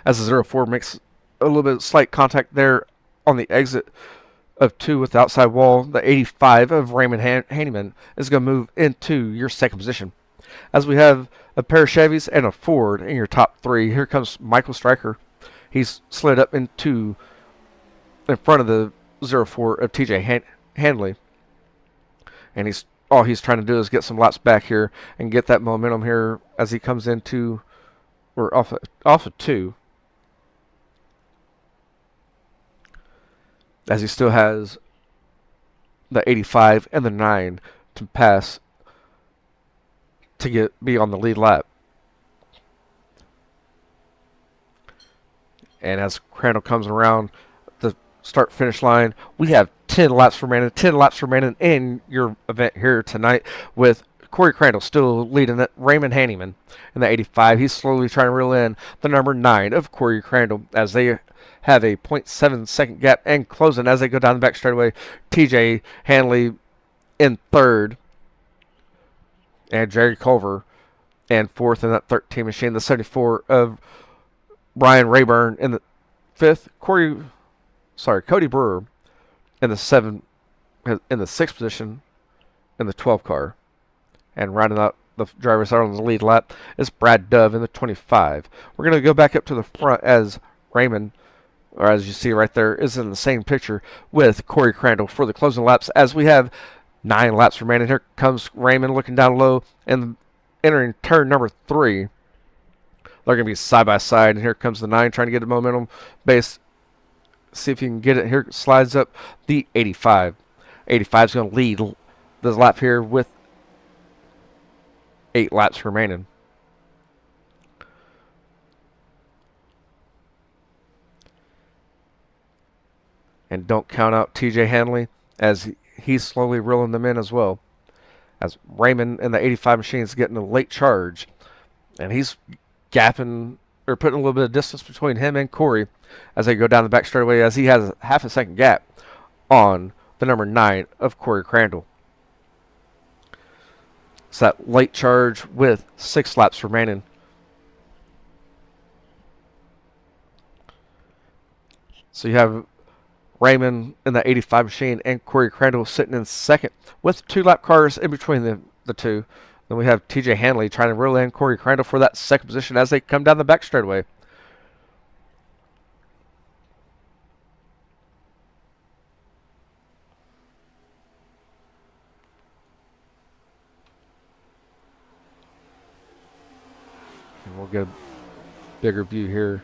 As the 04 makes a little bit of slight contact there on the exit of 2 with the outside wall, the 85 of Raymond Hanneman is going to move into your second position. As we have a pair of Chevys and a Ford in your top 3, here comes Michael Stryker. He's slid up in front of the 04 of TJ Hanley. And all he's trying to do is get some laps back here and get that momentum here as he comes into, or off of 2. As he still has the 85 and the 9 to pass to be on the lead lap. And as Crandall comes around the start-finish line, we have 10 laps remaining in your event here tonight, with Corey Crandall still leading it. Raymond Hanneman in the 85. He's slowly trying to reel in the number 9 of Corey Crandall as they have a 0.7-second gap and closing as they go down the back straightaway. TJ Hanley in third, and Jerry Culver and fourth in that 13 machine. The 74 of Brian Rayburn in the fifth. Cody Brewer in the 6th position in the 12 car. And rounding out the drivers out on the lead lap is Brad Dove in the 25. We're going to go back up to the front as Raymond, or as you see right there, is in the same picture with Corey Crandall for the closing laps, as we have 9 laps remaining. Here comes Raymond looking down low and entering turn number 3. They're going to be side by side, and here comes the 9 trying to get a momentum base. See if you can get it. Here slides up the 85. 85 is going to lead this lap here with 8 laps remaining. And don't count out TJ Hanley, as he's slowly reeling them in as well. As Raymond in the 85 machine is getting a late charge, and he's gapping or putting a little bit of distance between him and Corey as they go down the back straightaway, as he has a half a second gap on the number 9 of Corey Crandall. It's that late charge with 6 laps remaining. So you have Raymond in the 85 machine and Corey Crandall sitting in second with 2 lap cars in between the two. Then we have TJ Hanley trying to reel in Corey Crandall for that second position as they come down the back straightaway. And we'll get a bigger view here.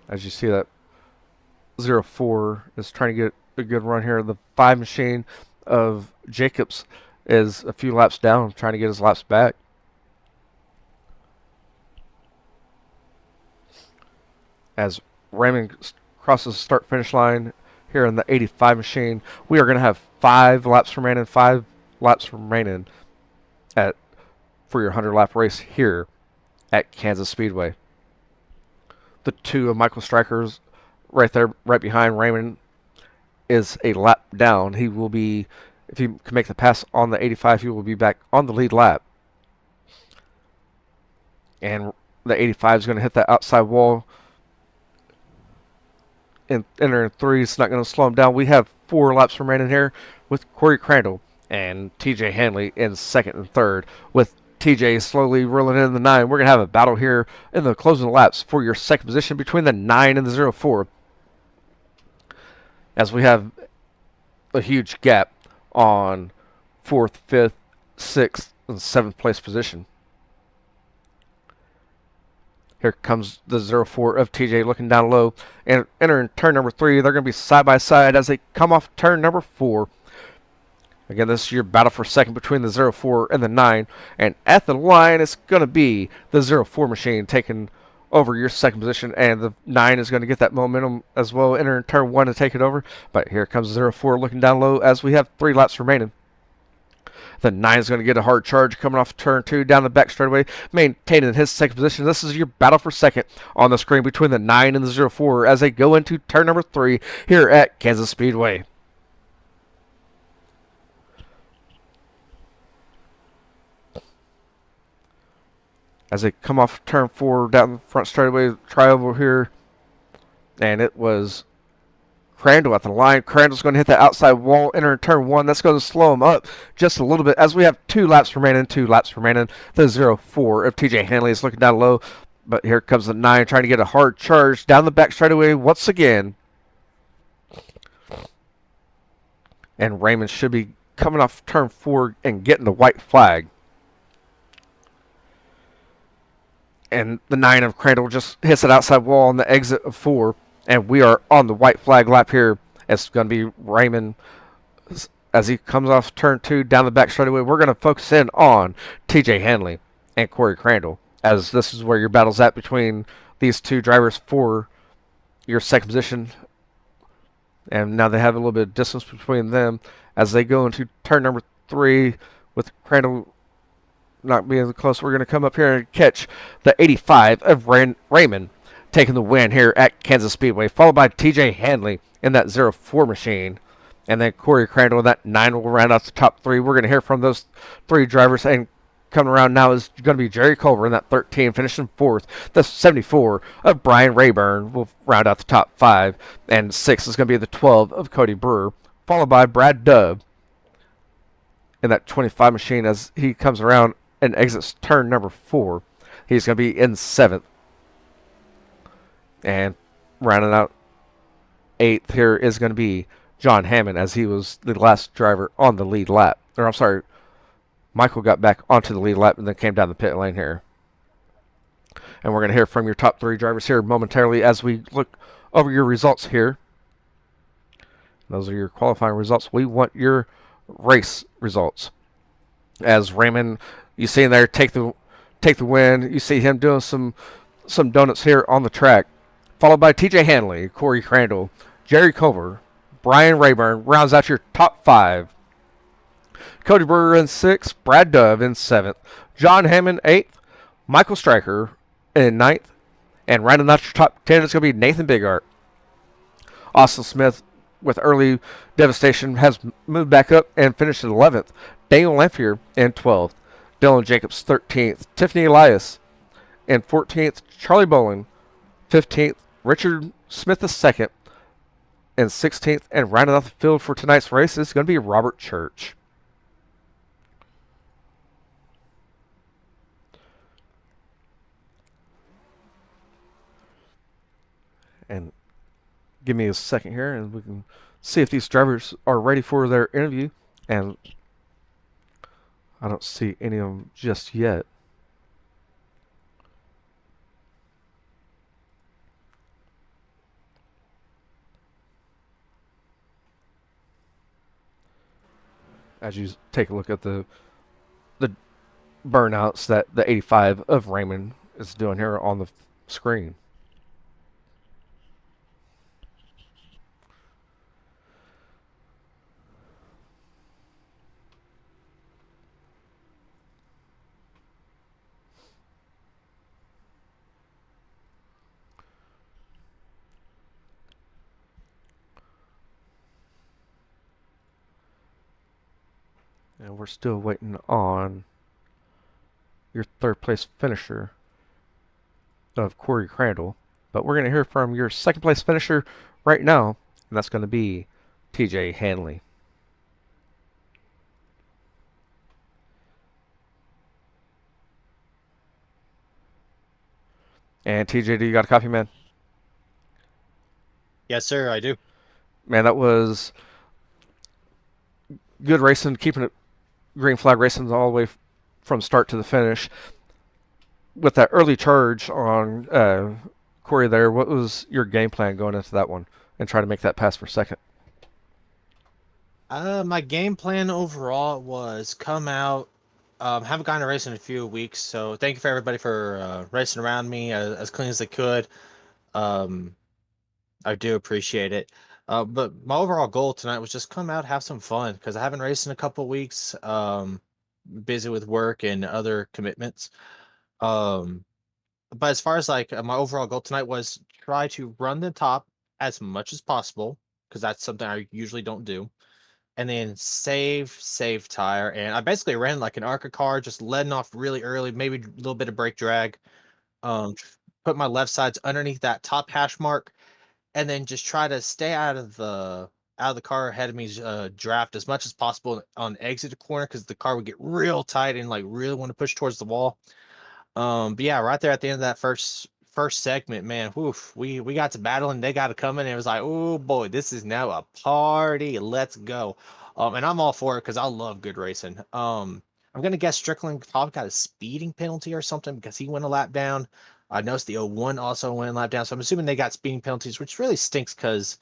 As you see that 04 is trying to get a good run here. The 5 machine of Jacobs is a few laps down, trying to get his laps back. As Raymond crosses the start-finish line here in the 85 machine, we are going to have 5 laps remaining, 5 laps remaining for your 100-lap race here at Kansas Speedway. The 2 of Michael Stryker's right there, right behind Raymond, is a lap down. He will be, if he can make the pass on the 85, he will be back on the lead lap. And the 85 is going to hit that outside wall and enter 3. It's not going to slow him down. We have 4 laps remaining here with Corey Crandall and TJ Hanley in 2nd and 3rd, with TJ slowly rolling in the 9. We're going to have a battle here in the closing laps for your 2nd position between the 9 and the 04, as we have a huge gap on 4th, 5th, 6th, and 7th place position. Here comes the 04 of TJ looking down low and entering turn number 3. They're going to be side by side as they come off turn number 4. Again, this is your battle for 2nd between the 04 and the 9. And at the line, it's going to be the 04 machine taking over your 2nd position. And the 9 is going to get that momentum as well, entering turn 1 to take it over. But here comes the 04 looking down low as we have 3 laps remaining. The 9 is going to get a hard charge coming off turn 2 down the back straightaway, maintaining his 2nd position. This is your battle for 2nd on the screen between the 9 and the 04 as they go into turn number 3 here at Kansas Speedway. As they come off turn 4 down the front straightaway, try over here, and it was Crandall at the line. Crandall's going to hit the outside wall, enter turn 1. That's going to slow him up just a little bit as we have 2 laps remaining. The 04 of TJ Hanley is looking down low, but here comes the 9 trying to get a hard charge down the back straightaway once again. And Raymond should be coming off turn 4 and getting the white flag. And the 9 of Crandall just hits that outside wall on the exit of 4. And we are on the white flag lap here. It's going to be Raymond as he comes off turn 2 down the back straightaway. We're going to focus in on TJ Hanley and Corey Crandall, as this is where your battle's at between these 2 drivers for your 2nd position. And now they have a little bit of distance between them as they go into turn number 3 with Crandall not being close. We're going to come up here and catch the 85 of Raymond taking the win here at Kansas Speedway, followed by TJ Hanley in that 04 machine. And then Corey Crandall in that 9 will round out the top 3. We're going to hear from those 3 drivers. And coming around now is going to be Jerry Culver in that 13, finishing 4th. The 74 of Brian Rayburn will round out the top 5. And 6 is going to be the 12 of Cody Brewer, followed by Brad Dubb in that 25 machine as he comes around and exits turn number 4. He's going to be in 7th. And rounding out 8th here is going to be John Hammond, as he was the last driver on the lead lap. Or I'm sorry, Michael got back onto the lead lap and then came down the pit lane here. And we're going to hear from your top 3 drivers here momentarily as we look over your results here. Those are your qualifying results. We want your race results. As Raymond, you see him there take the win. You see him doing some donuts here on the track, followed by TJ Hanley, Corey Crandall, Jerry Culver, Brian Rayburn rounds out your top 5. Cody Brewer in 6th, Brad Dove in 7th, John Hammond 8th, Michael Stryker in 9th, and rounding out your top 10 is going to be Nathan Bigart. Austin Smith, with early devastation, has moved back up and finished in 11th. Daniel Lamphere in 12th, Dylan Jacobs 13th, Tiffany Elias in 14th, Charlie Bolin 15th, Richard Smith II in 16th, and rounding out the field for tonight's race is going to be Robert Church. And give me a second here and we can see if these drivers are ready for their interview. And I don't see any of them just yet. as you take a look at the burnouts that the 85 of Raymond is doing here on the screen. And we're still waiting on your third place finisher of Corey Crandall. But we're going to hear from your second place finisher right now, and that's going to be TJ Hanley. And TJ, do you got a copy, man? Yes, sir, I do. Man, that was good racing, keeping it green flag racing all the way from start to the finish. With that early charge on Corey there, what was your game plan going into that one and try to make that pass for second? My game plan overall was come out. Haven't gotten to race in a few weeks, so thank you for everybody for racing around me as clean as they could. Um, I do appreciate it. But my overall goal tonight was just come out, have some fun because I haven't raced in a couple weeks. Busy with work and other commitments. Um, but as far as like my overall goal tonight was try to run the top as much as possible because that's something I usually don't do. And then save tire. And I basically ran like an ARCA car, just letting off really early, maybe a little bit of brake drag. Tr- Put my left sides underneath that top hash mark, and then just try to stay out of the car ahead of me's draft as much as possible on exit the corner because the car would get real tight and like really want to push towards the wall. But yeah, right there at the end of that first segment, man, woof, we got to battling, they got to come in, and it was like, oh boy, this is now a party. Let's go. And I'm all for it because I love good racing. I'm gonna guess Strickland probably got a speeding penalty or something because he went a lap down. I noticed the O1 also went a lap down, so I'm assuming they got speeding penalties, which really stinks because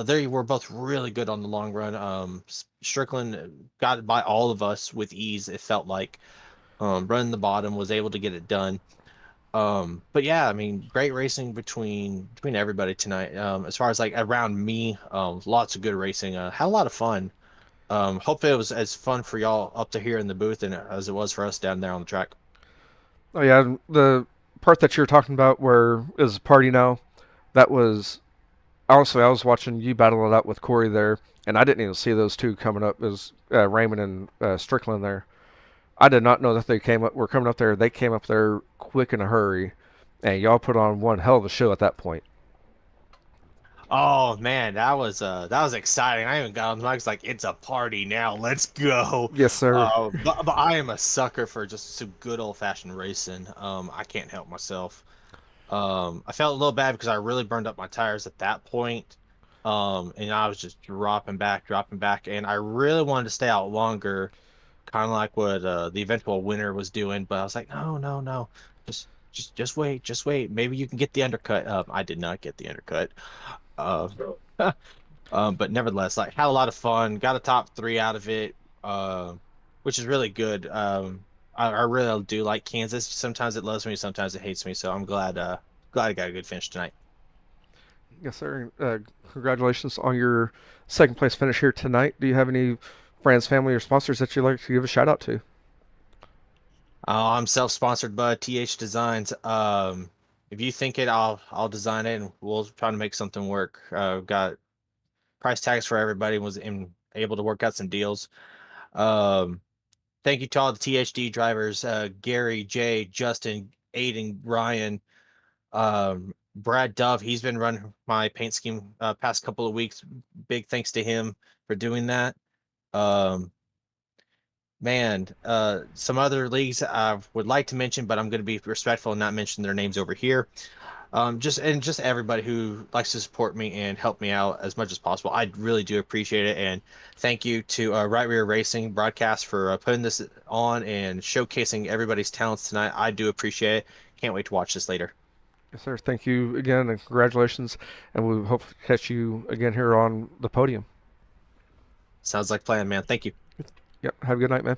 they were both really good on the long run. Strickland got it by all of us with ease. It felt like running the bottom was able to get it done. But yeah, I mean, great racing between everybody tonight. As far as like around me, lots of good racing. Had a lot of fun. Hopefully it was as fun for y'all up to here in the booth and as it was for us down there on the track. Oh yeah, the part that you're talking about where is party now, that was honestly I was watching you battle it out with Corey there, and I didn't even see those two coming up as Raymond and Strickland there. I did not know that they came up. Were coming up there. They came up there quick in a hurry, and y'all put on one hell of a show at that point. Oh man, that was exciting. I even got on the mic. It's like it's a party now. Let's go. Yes, sir. But I am a sucker for just some good old fashioned racing. I can't help myself. I felt a little bad because I really burned up my tires at that point. And I was just dropping back, and I really wanted to stay out longer, kind of like what the eventual winner was doing. But I was like, no, no, no, just wait, just wait. Maybe you can get the undercut. I did not get the undercut. Uh, but nevertheless, like had a lot of fun. Got a top three out of it, which is really good. I really do like Kansas. Sometimes it loves me, sometimes it hates me. So I'm glad I got a good finish tonight. Yes, sir. Congratulations on your second place finish here tonight. Do you have any friends, family, or sponsors that you'd like to give a shout out to? I'm self-sponsored by TH Designs. If you think it, I'll design it, and we'll try to make something work. Got price tags for everybody. Was able to work out some deals. Um, Thank you to all the THD drivers, Gary, Jay, Justin, Aiden, Ryan, Brad Dove. He's been running my paint scheme past couple of weeks. Big thanks to him for doing that. Um, Man, some other leagues I would like to mention, but I'm going to be respectful and not mention their names over here. Just everybody who likes to support me and help me out as much as possible. I really do appreciate it, and thank you to Right Rear Racing broadcast for putting this on and showcasing everybody's talents tonight. I do appreciate it. Can't wait to watch this later. Yes, sir. Thank you again, and congratulations. And we hope to catch you again here on the podium. Sounds like a plan, man. Thank you. Yep. Have a good night, man.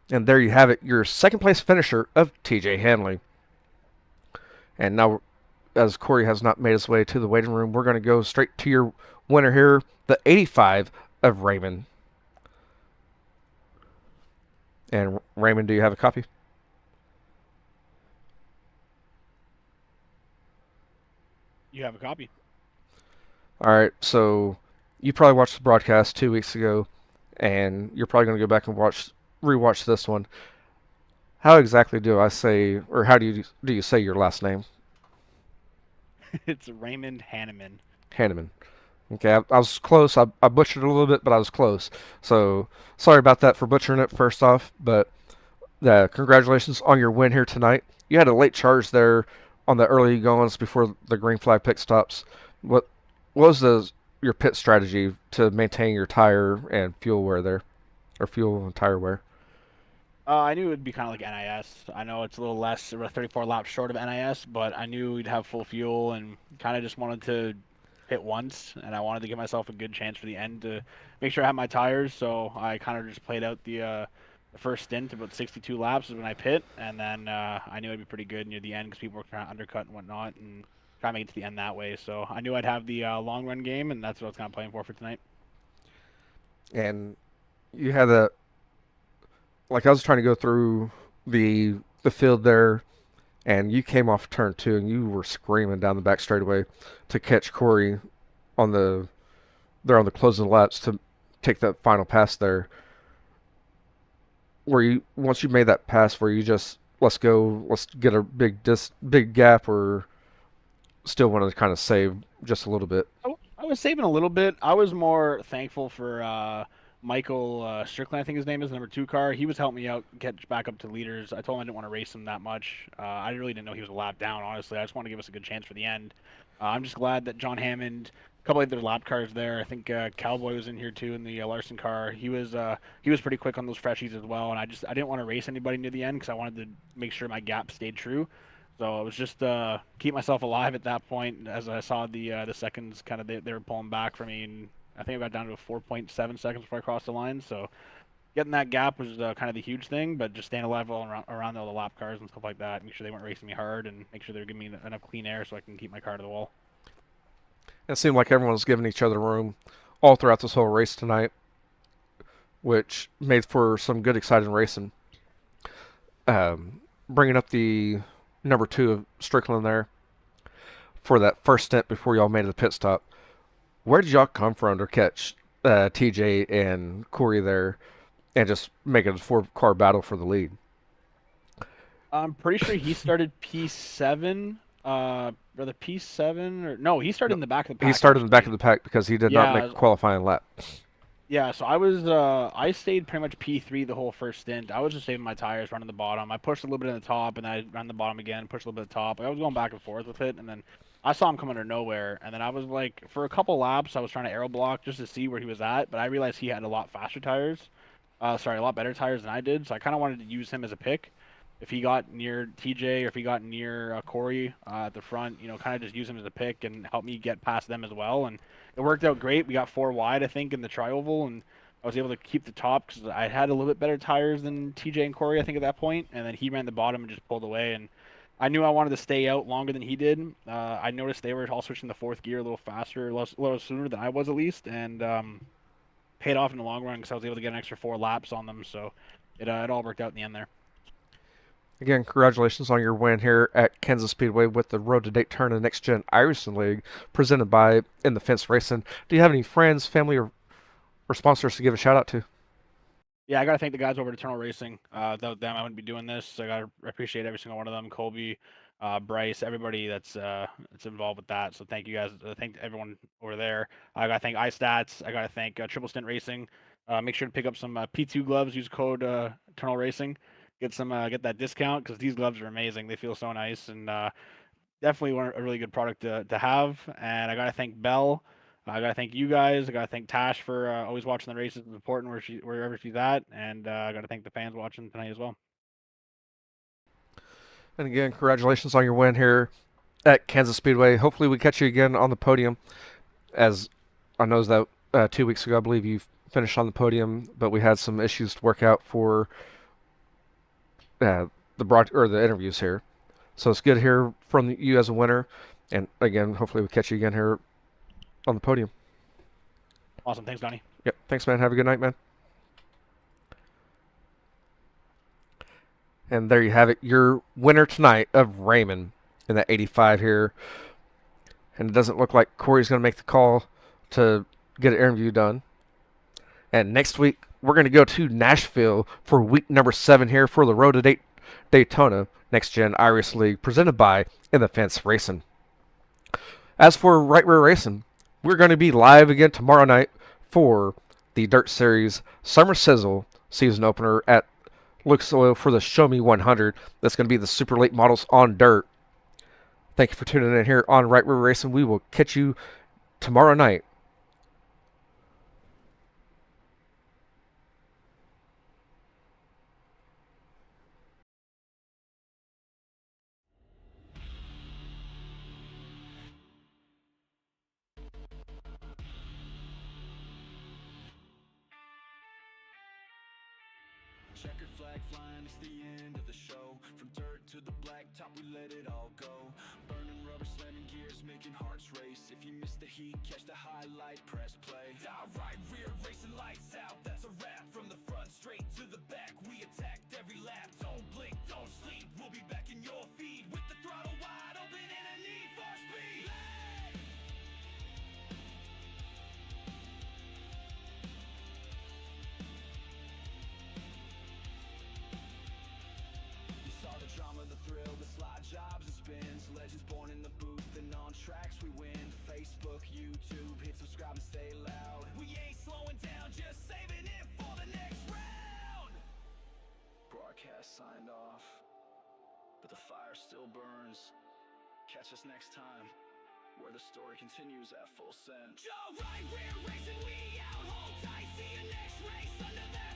And there you have it, your second place finisher of TJ Hanley. And now, as Corey has not made his way to the waiting room, we're going to go straight to your winner here, the 85 of Raymond. And Raymond, do you have a copy? You have a copy. All right, so you probably watched the broadcast 2 weeks ago, and you're probably going to go back and rewatch this one. How exactly do I say, or how do you say your last name? It's Raymond Hanneman. Hanneman. Okay, I was close. I butchered it a little bit, but I was close. So sorry about that for butchering it first off, but congratulations on your win here tonight. You had a late charge there on the early goings before the green flag pit stops. What was your pit strategy to maintain your tire and fuel wear there, or fuel and tire wear? I knew it would be kind of like NIS. I know it's a little less, we're 34 laps short of NIS, but I knew we'd have full fuel and kind of just wanted to hit once, and I wanted to give myself a good chance for the end to make sure I had my tires. So I kind of just played out the first stint, about 62 laps is when I pit, and then I knew I'd be pretty good near the end because people were trying to undercut and whatnot, and try to make it to the end that way. So I knew I'd have the long run game, and that's what I was kind of playing for tonight. And you had a like I was trying to go through the field there, and you came off turn two, and you were screaming down the back straightaway to catch Corey on the there on the closing laps to take that final pass there. Where you once you made that pass, where you just let's go, let's get a big gap, or still wanted to kind of save just a little bit. I was saving a little bit. I was more thankful for Michael Strickland, I think his name is, number two car. He was helping me out get back up to leaders. I told him I didn't want to race him that much. I really didn't know he was a lap down, honestly. I just wanted to give us a good chance for the end. I'm just glad that John Hammond, a couple of their lap cars there. I think Cowboy was in here too in the Larson car. He was pretty quick on those freshies as well. And I didn't want to race anybody near the end because I wanted to make sure my gap stayed true. So it was just keep myself alive at that point. As I saw the seconds, kind of they were pulling back for me, and I think I got down to 4.7 seconds before I crossed the line. So getting that gap was kind of the huge thing, but just staying alive all around all the lap cars and stuff like that, make sure they weren't racing me hard, and make sure they were giving me enough clean air so I can keep my car to the wall. It seemed like everyone was giving each other room all throughout this whole race tonight, which made for some good, exciting racing. Bringing up the number two of Strickland there for that first stint before y'all made the pit stop. Where did y'all come from to catch TJ and Corey there and just make it a four-car battle for the lead? I'm pretty sure he started P7. Brother P7 or no, he started in the back of the pack. He started in the back of the pack because he did not make a qualifying lap. Yeah, so I stayed pretty much P3 the whole first stint. I was just saving my tires, running the bottom. I pushed a little bit in the top, and then I ran the bottom again, pushed a little bit at the top. I was going back and forth with it, and then I saw him come under nowhere, and then I was like, for a couple laps, I was trying to aero block just to see where he was at, but I realized he had a lot faster tires. A lot better tires than I did, so I kind of wanted to use him as a pick. If he got near TJ or if he got near Corey at the front, kind of just use him as a pick and help me get past them as well. And it worked out great. We got 4 wide, I think, in the tri-oval, and I was able to keep the top because I had a little bit better tires than TJ and Corey, I think, at that point. And then he ran the bottom and just pulled away. And I knew I wanted to stay out longer than he did. I noticed they were all switching the fourth gear a little faster, a little sooner than I was at least, and paid off in the long run because I was able to get an extra 4 laps on them. So it all worked out in the end there. Again, congratulations on your win here at Kansas Speedway with the Road to Daytona Next Gen Iverson League presented by In the Fence Racing. Do you have any friends, family, or sponsors to give a shout out to? Yeah, I got to thank the guys over at Eternal Racing. Without them, I wouldn't be doing this. I got to appreciate every single one of them. Colby, Bryce, everybody that's involved with that. So thank you guys. Thank everyone over there. I got to thank iStats. I got to thank Triple Stint Racing. Make sure to pick up some P2 gloves. Use code Eternal Racing. Get that discount because these gloves are amazing. They feel so nice and definitely a really good product to have. And I got to thank Bell. I got to thank you guys. I got to thank Tash for always watching the races and supporting wherever she's at. And I got to thank the fans watching tonight as well. And again, congratulations on your win here at Kansas Speedway. Hopefully we catch you again on the podium as I know that 2 weeks ago, I believe you finished on the podium, but we had some issues to work out for the interviews here. So it's good to hear from you as a winner, and again, hopefully we catch you again here on the podium. Awesome. Thanks, Donnie. Yep. Thanks, man. Have a good night, man. And there you have it, your winner tonight of Raymond in that 85 here. And it doesn't look like Corey's going to make the call to get an interview done. And next week, we're going to go to Nashville for week number 7 here for the Road to Daytona Next Gen Iris League, presented by In the Fence Racing. As for Right Rear Racing, we're going to be live again tomorrow night for the Dirt Series Summer Sizzle season opener at Lucas Oil for the Show Me 100. That's going to be the super late models on dirt. Thank you for tuning in here on Right Rear Racing. We will catch you tomorrow night. Checkered flag flying, it's the end of the show. From dirt to the blacktop, we let it all go. Burning rubber, slamming gears, making hearts race. If you miss the heat, catch the highlight, press play. Right rear racing, lights out, that's a wrap. From the front straight to the back, we attacked every lap. Don't blink, don't sleep, we'll be back in your feed with the throttle wide open and a need for speed. You saw the drama, the thrill, the slide jobs and spins. Legends born in the booth and on tracks we win. Facebook, YouTube, hit subscribe and stay loud. We ain't slowing down, just saving it for the next round. Broadcast signed off, but the fire still burns. Catch us next time, where the story continues at full send. Joe, right rear racing, we out. Hold tight, see you next race under the